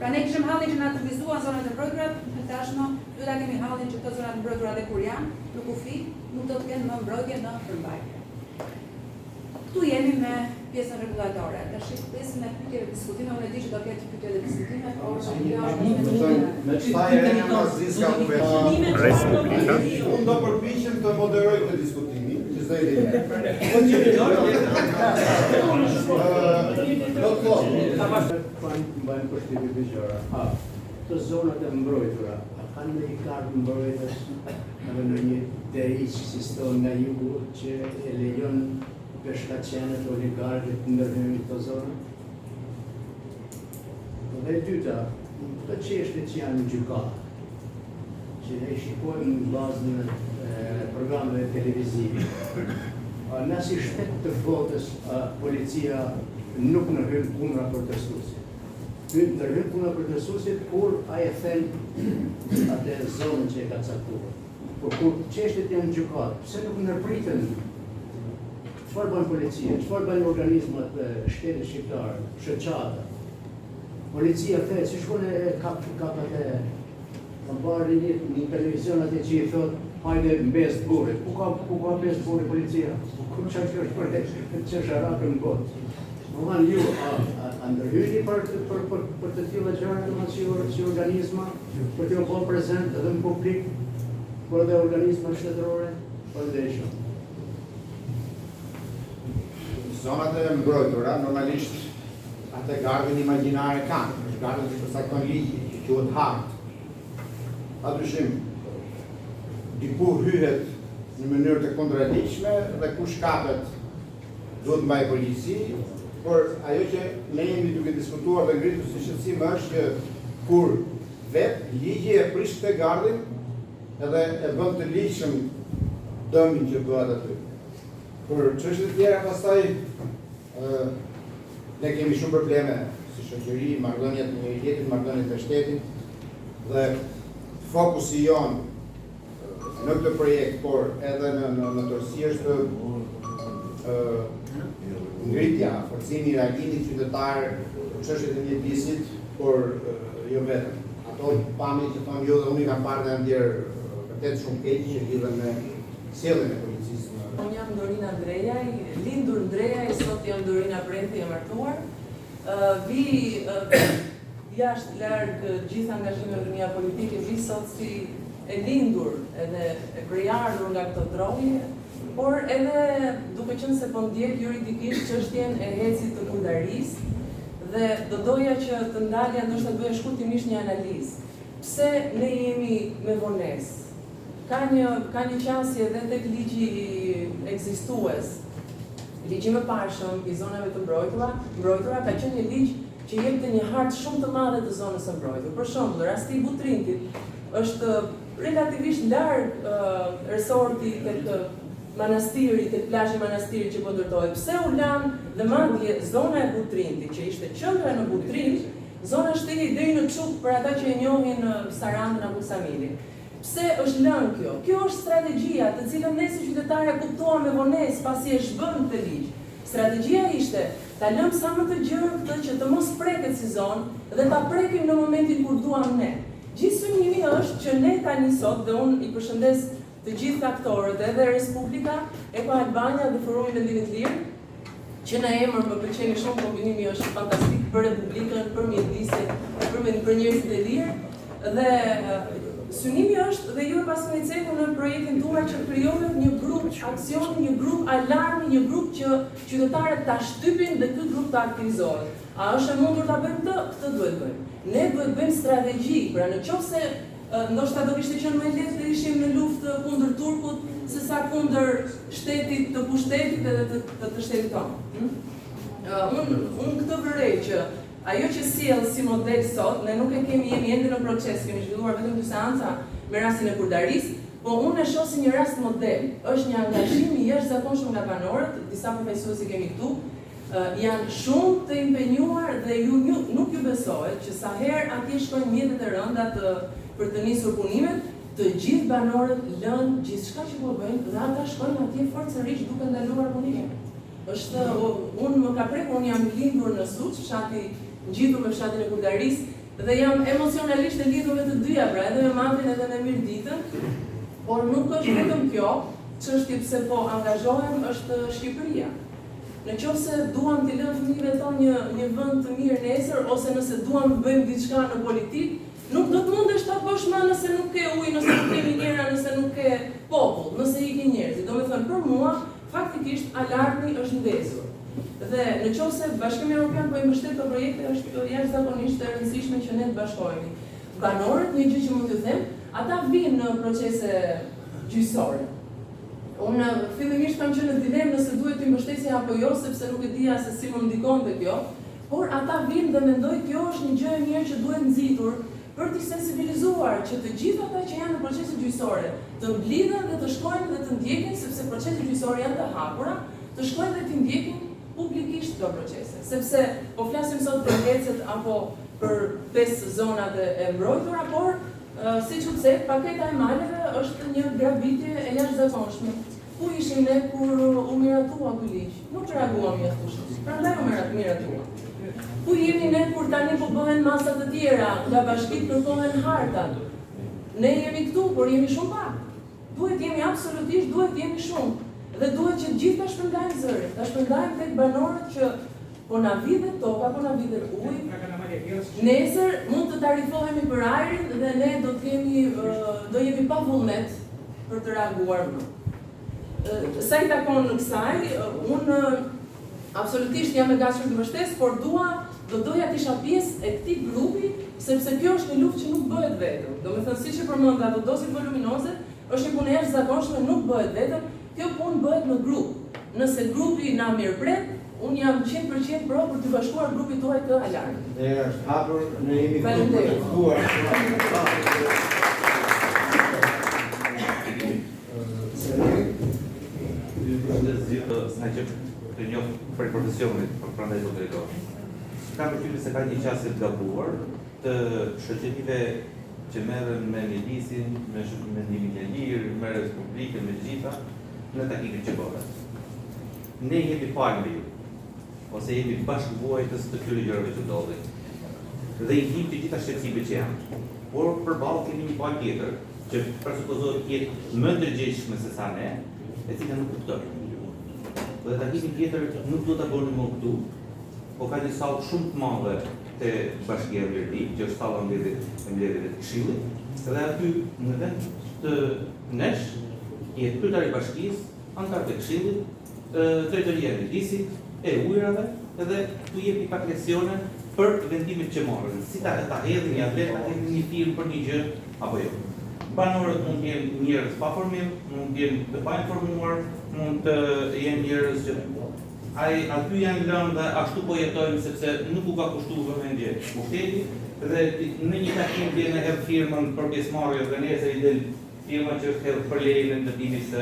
pra ne kishim hallin që na kufizuan zonat e mbrojtura, tashmë duhet ta kemi hallin që këto zonat e mbrojtura dhe kur janë në kufi nuk do të kenë më mbrojtje në përmbajtje. Këtu jemi me pjesën rregullatore. Tash pjesën e pyetjeve diskutime, unë e di që do ketë pyetje dhe diskutime, por me çfarë janë mazizka Respublika. Unë do përpiqem të moderoj këtë diskutimin, që s'do i dhe. Do të thotë, mbajmë përshtypje dy gjëra. Të zonat e mbrojtura, a kanë ndonjë kartë mbrojtës në një deri sistem nga jugu që e lejon peshkaqenët, oligarkët të ndërhyjnë këto zona? Dhe e dyta, këto çështje që janë në gjykatë, që ne shikojmë në bazën e programeve televizive. Në si shtetë të votës, policia nuk në hyn kundra protestuesit. Në hyn kundra protestuesit kur ai e thënë atë zonën që e ka caktuar. Por kur çështjet janë gjykatë, pse nuk ndërpriten? Çfarë bën policia? Çfarë bën organizmat e shtetit shqiptar, shoqata? Policia the, si shkon e kap atë, kam parë një televizion atje që i thot, hajde mbes të burrit. Ku ka mbes të burrit policia? Ku çfarë kjo është për çesharakën në botë? Domethënë ju a ndërhyni për të tilla gjëra domethënë si organizma, për të qenë prezent edhe në publik, por edhe organizma shtetërore, por edhe shumë. Zonat e mbrojtura normalisht atë gardën imagjinare kanë, është gardën që përcakton ligji, që quhet hart. Padyshim, diku hyhet në mënyrë të kontradikshme dhe kush kapet duhet mbaj polici, por ajo që ne jemi duke diskutuar dhe ngritur si shqetësim është që kur vetë ligji e prish këtë gardën edhe e bën të ligjshëm dëmin që bëhet aty. Por çështjet e tjera pastaj ne kemi shumë probleme si shoqëri, marrëdhëniet me njëri tjetrin, marrëdhëniet me shtetin dhe fokusi jon në këtë projekt, por edhe në tërësi është ngritja, forcimi i reagimit qytetar për çështjet e mjedisit, por jo vetëm. Ato pamje që thonë jo dhe unë i kam parë dhe ndjerë vërtet shumë keq që lidhen me sjelljen e policisë. Unë jam Dorina Drejaj, lindur Drejaj, sot jam Dorina Brethi e martuar. Vi jashtë larg gjithë angazhimeve mia politike, vi sot si e lindur edhe e përjardhur nga këto droje, por edhe duke qenë se po ndjek juridikisht çështjen e hecit të kurdarisë dhe do doja që të ndalja ndoshta bëja shkurtimisht një analizë. Pse ne jemi me vonesë? Ka një qasje edhe tek ligji ekzistues, ligji më parshëm i zonave të mbrojtura ka qenë një ligj që jepte një hartë shumë të madhe të zonës së mbrojtur. Për shembull, rasti i Butrintit është relativisht larg resorti tek manastiri, tek plazhi manastiri që po ndërtohet. Pse u lan dhe madje zona e Butrintit, që ishte qendra në Butrint, zona shteti deri në Çuk për ata që e njohin Sarandën apo Samilin. Pse është lënë kjo? Kjo është strategjia të cilën ne si qytetarë kuptuam me vonesë pasi e zhbën këtë ligj. Strategjia ishte ta lëmë sa më të gjerë këtë që të mos preket si zonë dhe ta prekim në momentin kur duam ne. Gjithë synimi është që ne tani sot, dhe unë i përshëndes të gjithë aktorët edhe Respublika, Eko Albania dhe Forumi Vendimit Lirë, që në emër më pëlqeni shumë, kombinimi është fantastik për Republikën, për mjedisin, për njerëzit e lirë, dhe synimi është dhe ju e pasuni ceku në projektin tuaj që krijohet një grup aksioni, një grup alarmi, një grup që qytetarët ta shtypin dhe ky grup të aktivizohet. A është e mundur ta bëjmë këtë duhet bëjmë. Ne duhet bëjmë strategji, pra në qoftë se ndoshta do kishte qenë më lehtë të ishim në luftë kundër turkut sesa kundër shtetit të pushtetit edhe të shtetit tonë. Unë këtë vërej që ajo që sjell si model sot, ne nuk e kemi, jemi ende në proces, kemi zhvilluar vetëm dy seanca me rastin e kurdarisë, po unë e shoh si një rast model. Është një angazhim i jashtëzakonshëm nga banorët, disa përfaqësuesi kemi këtu, janë shumë të impenjuar dhe nuk ju besohet që sa herë atje shkojnë mjetet e rënda për të nisur punimet, të gjithë banorët lënë gjithçka që po bëjnë dhe ata shkojnë atje forcërisht duke ndaluar punimin. Unë më ka prekur, unë jam lindur në Suç, fshati ngjitur me fshatin e kurdarisë dhe jam emocionalisht e lidhur me të dyja, pra edhe me Matin edhe me Mirditën, por nuk është vetëm kjo, çështja pse po angazhohem është Shqipëria. Në qoftë se duam të lëmë fëmijëve tonë një vend të mirë nesër, ose nëse duam të bëjmë diçka në politikë, nuk do të mundesh ta bësh më nëse nuk ke ujë, nëse nuk ke minera, nëse nuk ke popull, nëse ikin njerëzit. Domethënë për mua faktikisht alarmi është ndezur. Dhe në qoftë se Bashkimi Evropian po i mbështet këto projekte, është jashtëzakonisht e rëndësishme që ne të bashkohemi. Banorët, një gjë që mund t'ju them, ata vinë në procese gjyqësore. Unë fillimisht kam qenë në dilemë nëse duhet t'i mbështesja apo jo, sepse nuk e dija se si më ndikonte kjo, por ata vinë dhe mendoj kjo është një gjë e mirë që duhet nxitur për t'i sensibilizuar që të gjithë ata që janë në procesin gjyqësore të mblidhen dhe të shkojnë dhe të ndjekin, sepse proceset gjyqësore janë të hapura, të shkojnë dhe të ndjekin publikisht këto procese. Sepse po flasim sot për ngecet apo për 5 zonat e mbrojtura, por siç u thënë, paketa e maleve është një grabitje e jashtëzakonshme. Ku ishim ne kur u miratua ky ligj? Nuk reaguam mjaftueshëm. Prandaj u miratua. Ku jemi ne kur tani po bëhen masa të tjera, nga bashkitë kërkohen hartat? Ne jemi këtu, por jemi shumë pak. Duhet jemi absolutisht, duhet jemi shumë. Dhe duhet që gjithë ta shpërndajmë zërin, ta shpërndajmë tek banorët që po na vidhet toka, po na vidhet uji. Nesër mund të tarifohemi për ajrin dhe ne do jemi pa vullnet për të reaguar më. Sa i takon kësaj, unë absolutisht jam e gatshëm të mbështes, por do doja të isha pjesë e këtij grupi, sepse kjo është një luftë që nuk bëhet vetëm. Domethënë, siç e përmenda ato dozit voluminoze, është një punë e jashtëzakonshme, nuk bëhet vetëm. Kjo punë bëhet në grup. Nëse grupi na mirëpret, unë jam 100% pro për të bashkuar grupit tuaj të alarmit. Ne është hapur, ne jemi këtuar. Të njoh për profesionit, prandaj do drejtohesh. Kam përshtypjen se ka një qasje të gabuar të shoqërive që merren me mjedisin, me mendimin e lirë, me Respublikën, me gjitha, në takimin që bëhet. Ne jemi palë me ju, ose jemi bashkëvuajtës të këtyre gjërave që ndodhin. Dhe i dim të gjitha shqetësimet që janë. Por përballë kemi një palë tjetër, që presupozohet të jetë më ndërgjegjshme se sa ne, e cila nuk kupton. Dhe takimin tjetër nuk do ta bëni më këtu, po ka një sallë shumë të madhe te Bashkia e Verdit, që është salla mbledhjeve të Këshillit, dhe aty në vend të nesh jetë kryetari i bashkisë, anëtarët e Këshillit, drejtoria e Mjedisit, e ujrave, edhe tu jepi pak leksione për vendimet që marrin, si ta hedhin një atlet, ta hedhin një firmë për një gjë apo jo. Banorët mund të jenë njerëz pa formim, mund të jenë të pa informuar, mund të jenë njerëz që aty janë lënë dhe ashtu po jetojnë sepse nuk u ka kushtuar vëmendje pushteti dhe në një takim vjen e hedh firmën për pjesëmarrje dhe nesër i del firma që është hedhur për lejën e ndërtimit të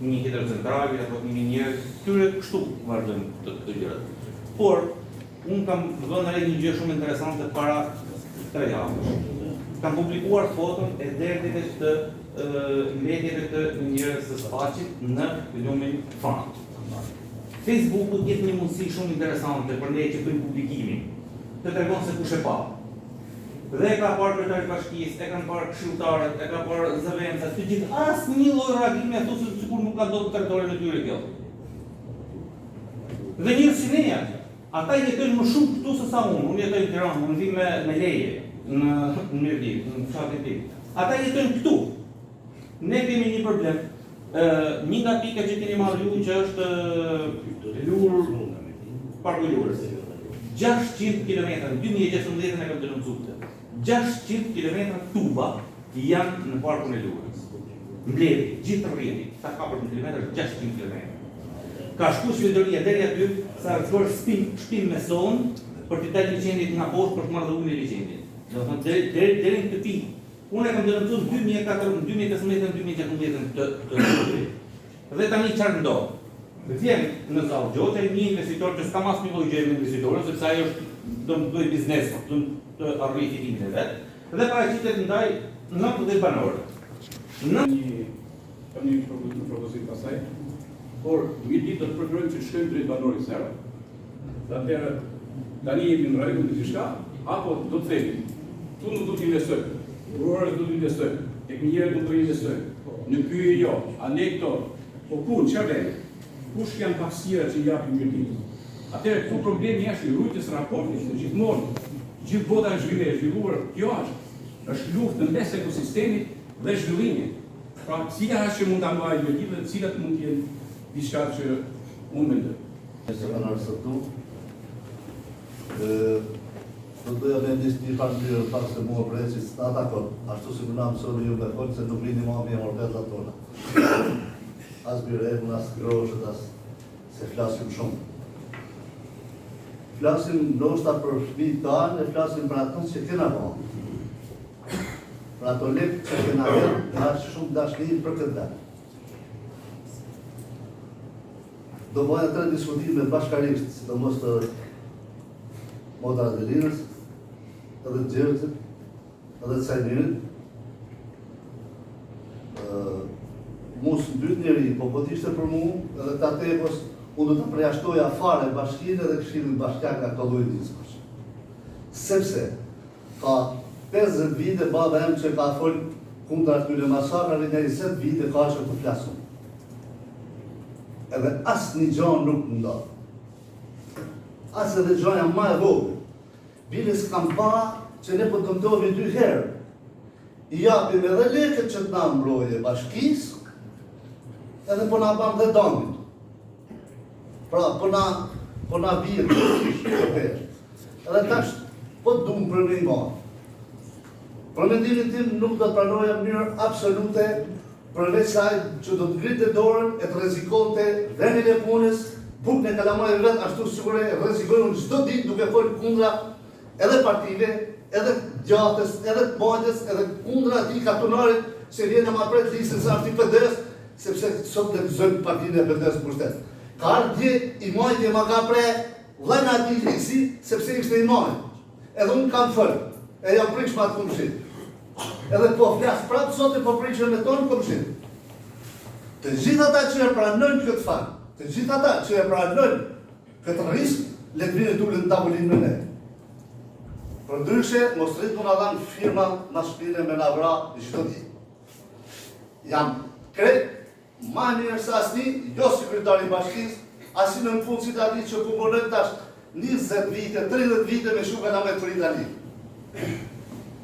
një hidrocentrali apo një njerëz, këtyre kështu vazhdojnë këto gjëra. Por unë kam vënë re një gjë shumë interesante para 3 javësh. Kam publikuar foton e derdhjeve të mbledhjeve të njerëzve të Spaqit në lumin Front. Facebooku jep një mundësi shumë interesante për ne që bëjmë publikimin, të tregon se kush e pa. Dhe e ka parë kryetari i bashkisë, e kanë parë këshilltarët, e ka parë zëvendësat, të gjithë asnjë lloj reagimi ashtu sikur nuk ka ndodhur territorin e tyre kjo. Dhe njerëz si ne janë. Ata jetojnë më shumë këtu se sa unë jetoj në Tiranë, unë vi me leje në Mjedisin, në fshatin tim. Ata jetojnë këtu. Ne kemi një problem. Një nga pikat që keni marrë ju që është Parku Lurës. 600 km, 2016 e kam denoncuar. 600 km tuba janë në Parkun e Lurës. Mbledhje, gjithë rrjeti, sa ka për kilometër 600 km. Ka shku qytetoria deri aty, sa bërë shpim me sonë për të dalë liçenit nga poshtë për të marrë unë liçenit. Do të thonë deri në këtë pikë. Unë e kam denoncuar 2014, 2015 dhe 2016 të dhe tani çfarë ndodh? Vjen në zallë gjote një investitor që s'ka asnjë lloj gjë me investitorën, sepse ai është do të bëjë biznes, do të arrijë fitimin e vet. Dhe paraqitet ndaj 90 banorë. Një propozit pasaj, por një ditë do të preferojmë që shkojmë drejt banorit serë. Dhe atëherë tani jemi në rregull me diçka, apo do të themi, tu nuk do të investojmë, burorët do të investojmë, tek njerëzit do të investojmë. Në pyetje jo, a ne këto, po punë çfarë? Kush janë paksiera që japin Mjedisin? Atëherë këtu problemi është i rrugës raportit të gjithmonë. Gjithë bota është zhvilluar, kjo është luftë mes ekosistemit dhe zhvillimit. Pra, cila është që mund ta mbajë Mjedisin dhe cilat mund të jenë diçka që unë mendoj. Nëse kanë arsëtu, do doja me ndisht një farë pak se mua precis të atakon, ashtu si këna mësoni ju me folë se nuk lini mami e morbetat tona. As biregun, as groshët, as se flasim shumë. Flasim ndoshta për fëmijët tanë, e flasim për atën që kena bënë. për ato lekë që kena dhënë nga shumë dashni për këtë vend. Do bëjnë 3 diskutime bashkarisht, sidomos të Motra Adelinës, edhe të Gjergjit, edhe të Sajnirit. Mus në dytë njeri, po t'ishte për mu, edhe ta tepos, unë do të përjashtoja fare bashkinë edhe këshillin bashkiak nga këto lloj diskush. Sepse, ka 50 vite baba em që ka folë kundra këtyre masakrave, nga 20 vite ka që të flasun. Edhe asë një gjanë nuk më ndodhë. Asë edhe gjanja ma e vogël. Bile s'kam pa që ne po të ndovi 2 herë. I japim edhe lekët që të na mbroje bashkisë, edhe po na ban dhe damit. Pra, po na bie të edhe tash, po të dumë për një marë. Për mendimin tim nuk do të pranoja në mënyrë absolute përveç saj që do të ngritë dorën e të rrezikonte vendin e punës, bukën e kalamajve vetë, ashtu sikur e rrezikojnë çdo ditë duke folë kundra edhe partive, edhe gjatës, edhe të bajtës, edhe kundra atij katunarit se vjen ma pret listën sa është i PD-s, sepse sot të gëzojnë partinë e PD-s për shtet. Ka ardhje i majtje ma ka pre vllajna atij liksi, sepse ishte i majtë. Edhe unë kam fëllë, e jam prish ma të këmshit. Edhe po flasë prapë sot e po prishën me tonë këmshit. Të gjithë ata që e pranojnë këtë fakt, të gjithë ata që e pranojnë këtë risk, le të vinë tulën tavolinë me ne. Për ndryshe, mos rritë më na dhanë firma na shpine me na vra çdo ditë. Jam krejt ma mirë se asni, jo sekretari i bashkisë, asi në fund si tani që punojnë tash 20 vite, 30 vite me shuka na me të Itali.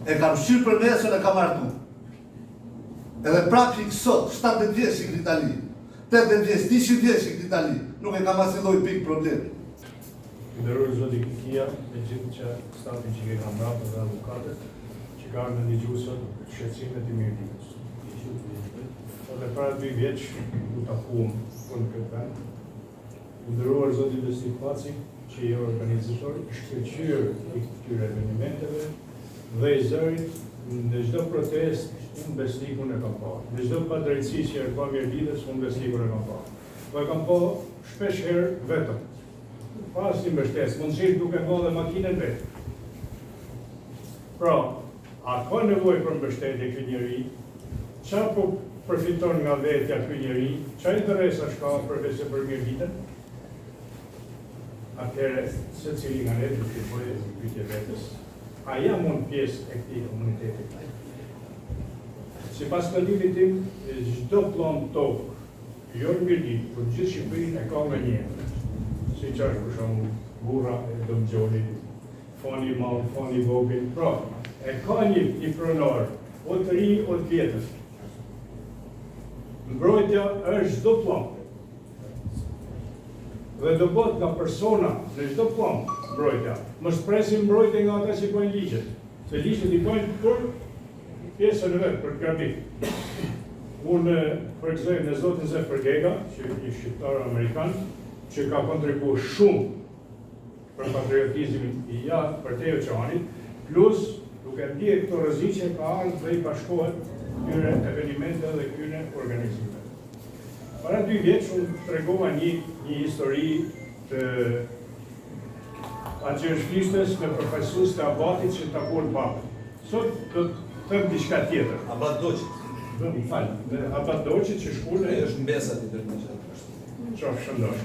E kam shqyrë për mesën e kam ardu. Edhe prapik sot, 70 vjeç i Itali, 80 vjeç, 100 vjeç i Itali, nuk e kam asnjë lloj pikë problemi. Nderuar zoti Kia, me gjithë që stafin që ke kam mbrapa dhe avukatët, që ka ardhur në dëgjuesën shqetësimet e mirëditës. Edhe para 2 vjeç u takuam në këtë vend. Nderuar zoti Besi Paci, që je organizator, shkëlqyer i këtyre evenimenteve dhe i zërit në çdo protest unë besnikun e kam parë. Në çdo padrejtësi që e ka mirëditës unë besnikun e kam parë. Po e kam parë shpesh herë vetëm. Pas një mbështetës, mundësisht duke ngellë makinën vetë. Pra, a ka nevojë për mbështetje ky njeri? Çfarë po përfiton nga vetja ky njeri? Çfarë interesa ka përveç se për mirëditën? Atëherë, secili nga ne duhet të bëjë pyetje vetes. A jam unë pjesë e këtij komuniteti? Sipas mendimit tim, çdo plan tokë, jo mirëditë, por gjithë Shqipërinë e ka nga njëherë. Si që është për shumë burra e dëmgjoni, foni malë, foni vogël, pra, e ka një pronar, o të ri, o të vjetër. Mbrojtja është çdo plan. Dhe do bëhet nga persona në çdo plan mbrojtja. Mos presim mbrojtje nga ata që bojnë ligjet, se ligjet i bojnë për pjesën e vetë, për gabim. Unë përgëzoj në zotin Zef Përgega, që një shqiptar amerikan, që ka kontribu shumë për patriotizmin i jatë për te oqeanit, plus duke ndje këto rreziqe ka ardhur dhe i bashkohet këtyre evenimente dhe këtyre organizime. Para 2 vjeç unë tregova një histori të agjershlistes me përfaqësues të abatit që takuan papën. Sot do të them diçka tjetër. Abat Doçit. Do më fal, Abat Doçit që shkullë është mbesa ti dërmëshat. Qoftë shëndosh.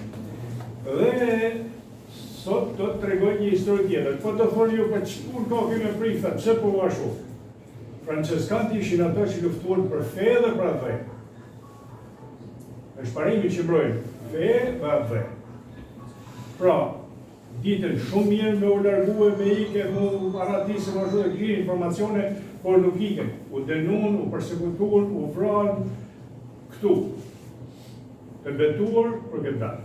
Dhe sot do të tregoj një histori tjetër. Po të thoni ju për çfarë ka këtu me prifta, pse po u ashtu? Franceskanti ishin ato që luftuan për fe dhe për atë. Është parimi që mbrojnë fe dhe atë. Pra, ditën shumë mirë me u largue, me ike, mu aratisë, më ashtu dhe kishin informacione, por nuk iken. U denun, u përsekutuan, u vranë këtu. Të betuar për këtë datë.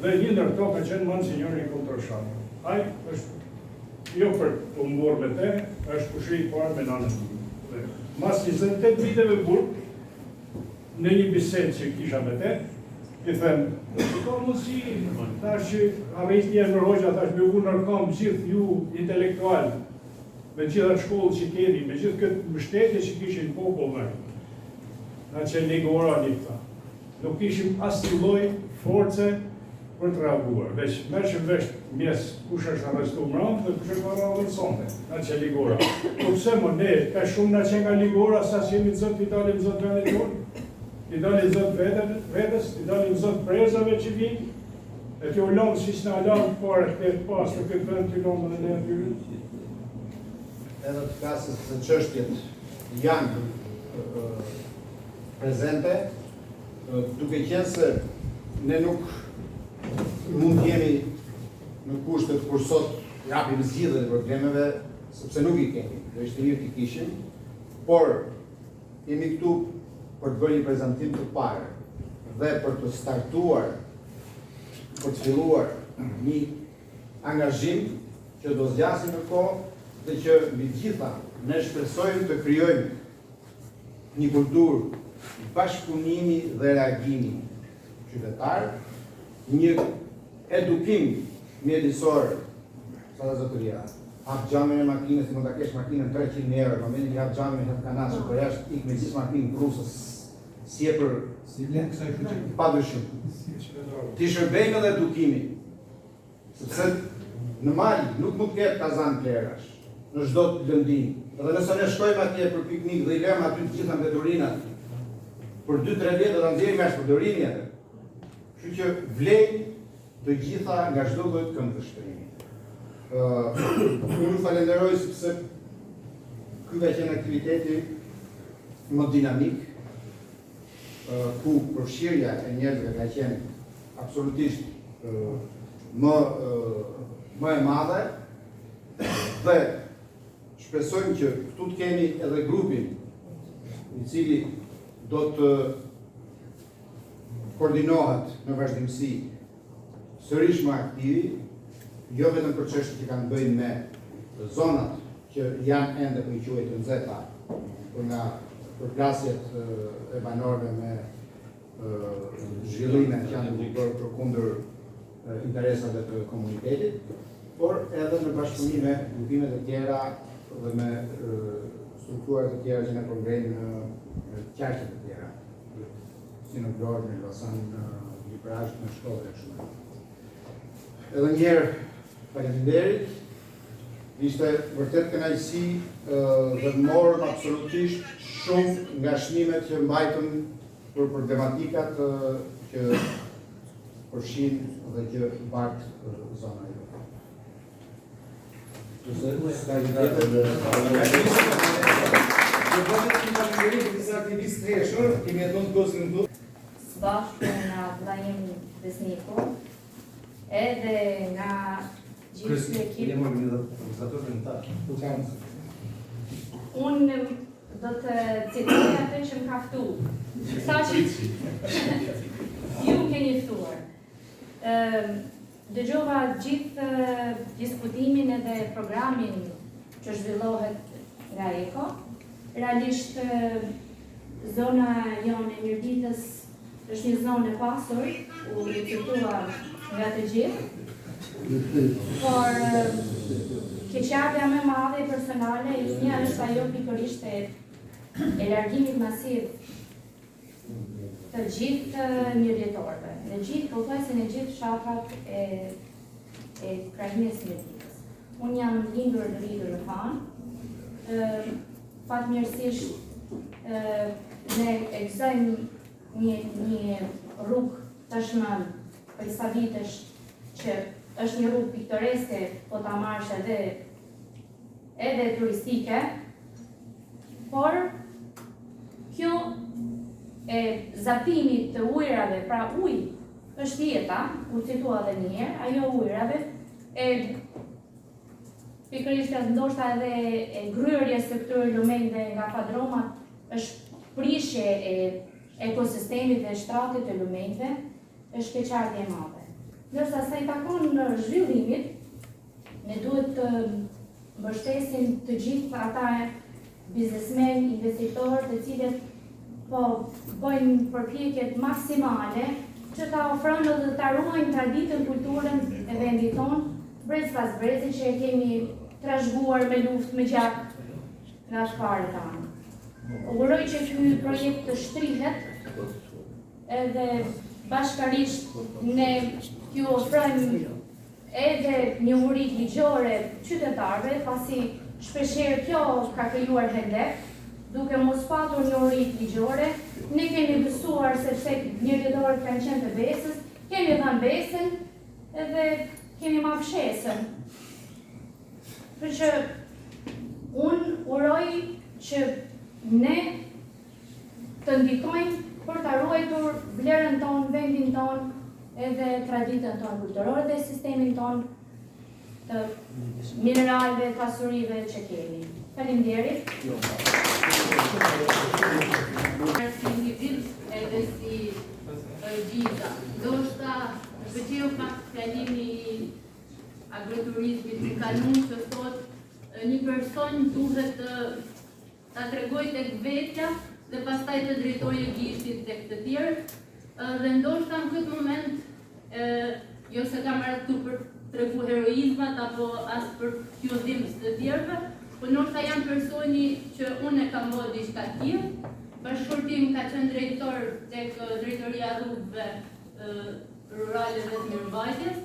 Dhe një ndër këto ka qenë Monsignori Kontroshan. Ai është jo për të mburë me te, është kushri i parë me nanën. Mas 28 viteve burg, në një bisedë që kisha me te, i them, ka mundësi, tash arritje në rogja, tash me u nërkam gjithë ju intelektual, me gjitha shkollët që keni, me gjithë këtë mbështetje që kishin popullë na që ligora një këta. Nuk ishim asnjë lloj force për të reaguar, veç merrshim vesh mes kush është arrestuar mbrapa dhe kush është arrestuar sonte, na që ligora. Po pse më ne ka shumë na që nga ligora sa që jemi zot i dalim zot vendit tonë, i dalim zot vetes, i dalim zot prezave që vijnë. E kjo lëmë si që në lëmë pare këtë pas të këtë vend të lëmë dhe ne atyre. Edhe të kasës se çështjet janë prezente, duke qenë se ne nuk mund jemi në kushtet kur sot japim zgjidhjen e problemeve, sepse nuk i kemi, do ishte mirë t'i kishim, por jemi këtu për të bërë një prezantim të parë dhe për të startuar, për të filluar një angazhim që do zgjasim në kohë dhe që mbi gjitha ne shpresojmë të krijojmë një kulturë bashkëpunimi dhe reagimi qytetar, një edukim mjedisor, sa dhe zotëria. Hap xhamin e makinës, mund ta kesh makinën 300 euro, në momentin që hap xhamin e kanasë, për jashtë ik me gjithë makinë prusës, si e për pa dyshim. Ti shërbejmë edhe edukimi, sepse në mal nuk mund të ketë kazan plerash, në çdo lëndim. Edhe nëse ne shkojmë atje për piknik dhe i lëmë aty të gjitha mbeturinat, për 2-3 vjet do ta nxjerrim jashtë përdorimit atë. Kështu që vlejnë të gjitha nga çdo lloj këmbështrimi. Unë ju falenderoj sepse ky ka qenë aktiviteti më dinamik, ku përfshirja e njerëzve ka qenë absolutisht më e madhe dhe shpresojmë që këtu të kemi edhe grupin i cili do të koordinohet në vazhdimsi sërish më aktivi, jo vetëm për çështjet që kanë bëjnë me zonat që janë ende po i quajnë të nxehta, por nga përplasjet e banorëve me zhvillime që janë për kundër interesave të komunitetit, por edhe në bashkëpunim me grupimet e tjera dhe me strukturat e tjera që ne përmbajnë në qarqet e tjera, si në Vlorë, në Elbasan, në Liprazh, në Shkodër e kështu. Edhe njerë faleminderit, ishte vërtet kënaqësi dhe morëm absolutisht shumë nga shnimet që mbajtëm për tematikat që përfshin dhe që bartë zona jo. Së bashku nga Vllajim Besniku, edhe nga gjithë ekip. Unë do të citoj atë që më ka ftu. Sa që ju më keni ftuar. Dëgjova gjithë diskutimin edhe programin që zhvillohet nga EKO. Realisht zona jonë e Mirditës është një zonë e pasur, u cituar nga të gjithë. Por keqardhja më e madhe personale një është ajo pikërisht e largimit masiv të gjithë mjedistorëve, në gjithë pothuajse në gjithë fshatrat e krahines Mirditës. Unë jam lindur dhe rritur në Fan. Fatmirësisht ne e gëzojmë një rrugë tashmë për sa vitesh që është një rrugë piktoreske, po ta marrësh edhe turistike, por kjo e zapimit të ujrave, pra ujë është jeta, u citua edhe një herë, ajo ujrave e pikërisht ndoshta edhe e ngryerjes së këtyre lumenjve nga padromat është prishje e ekosistemit dhe shtratit të lumenjve, është keqardhje e madhe. Ndërsa sa i takon në zhvillimit, ne duhet të mbështesim të gjithë ata biznesmen, investitorë të cilët po bëjnë përpjekjet maksimale që ta ofrojnë dhe ta ruajnë traditën, kulturën e vendit tonë, brez pas brezi që e kemi trashëguar me luftë me gjak nga shfarë tanë. Uroj që ky projekt të shtrihet edhe bashkarisht ne t'ju ofrojmë edhe njohuritë ligjore qytetarëve, pasi shpeshherë kjo ka krijuar hendek, duke mos patur njohuritë ligjore. Ne kemi besuar sepse njëritorët kanë qenë të besës, kemi dhënë besën edhe kemi marrë fshesën. Për që unë uroj që ne të ndikojmë për të ruajtur vlerën tonë, vendin tonë, edhe traditën tonë kulturore dhe sistemin tonë të mineralve, pasurive që kemi. Faleminderit. Si individ edhe si gjitha. Ndoshta pëlqeu pak fjalimi i agroturizmit në kanun që thotë një person duhet ta tregojë tek vetja dhe pastaj të drejtojë gishtin tek të tjerë. Dhe ndoshta në këtë moment jo se kam ardhur këtu për tregu heroizmat apo as për qyllëzim të tjerëve, por ndoshta jam personi që unë e kam bërë diçka tillë. Bashkëpuntim ka qenë drejtor tek drejtoria e rrugëve rurale dhe të mirëmbajtjes.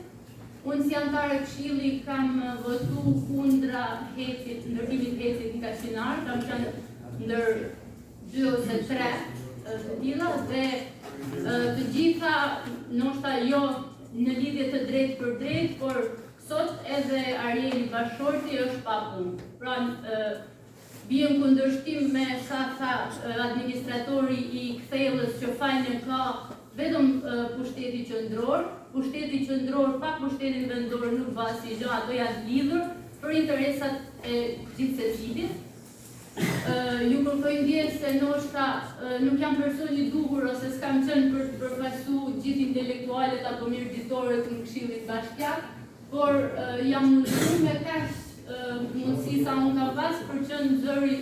Unë si anëtare këshilli kam votu kundra hecit, ndërtimit hecit në Kaçinar, kam qenë ndër 2 ose 3 të tilla dhe të gjitha ndoshta jo në lidhje të drejtë për drejtë, por sot edhe Arieli Bashorti është pa punë. Pra bien kundërshtim me sa tha administratori i kthellës që fajnë ka vetëm pushteti qendror. Pushteti qendror pa pushtetin vendor nuk basi gjë, ato janë lidhur për interesat e gjithsecilit. Ju kërkoj ndjes se ndoshta nuk jam person i duhur ose s'kam qenë për të përfaqësuar gjithë intelektualet apo mirëditorët në Këshillin Bashkiak, por jam munduar me kaq mundësi sa unë kam pas për qenë zëri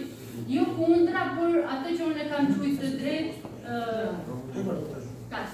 jo kundra, por atë që unë e kam thujtë të drejtë kaq.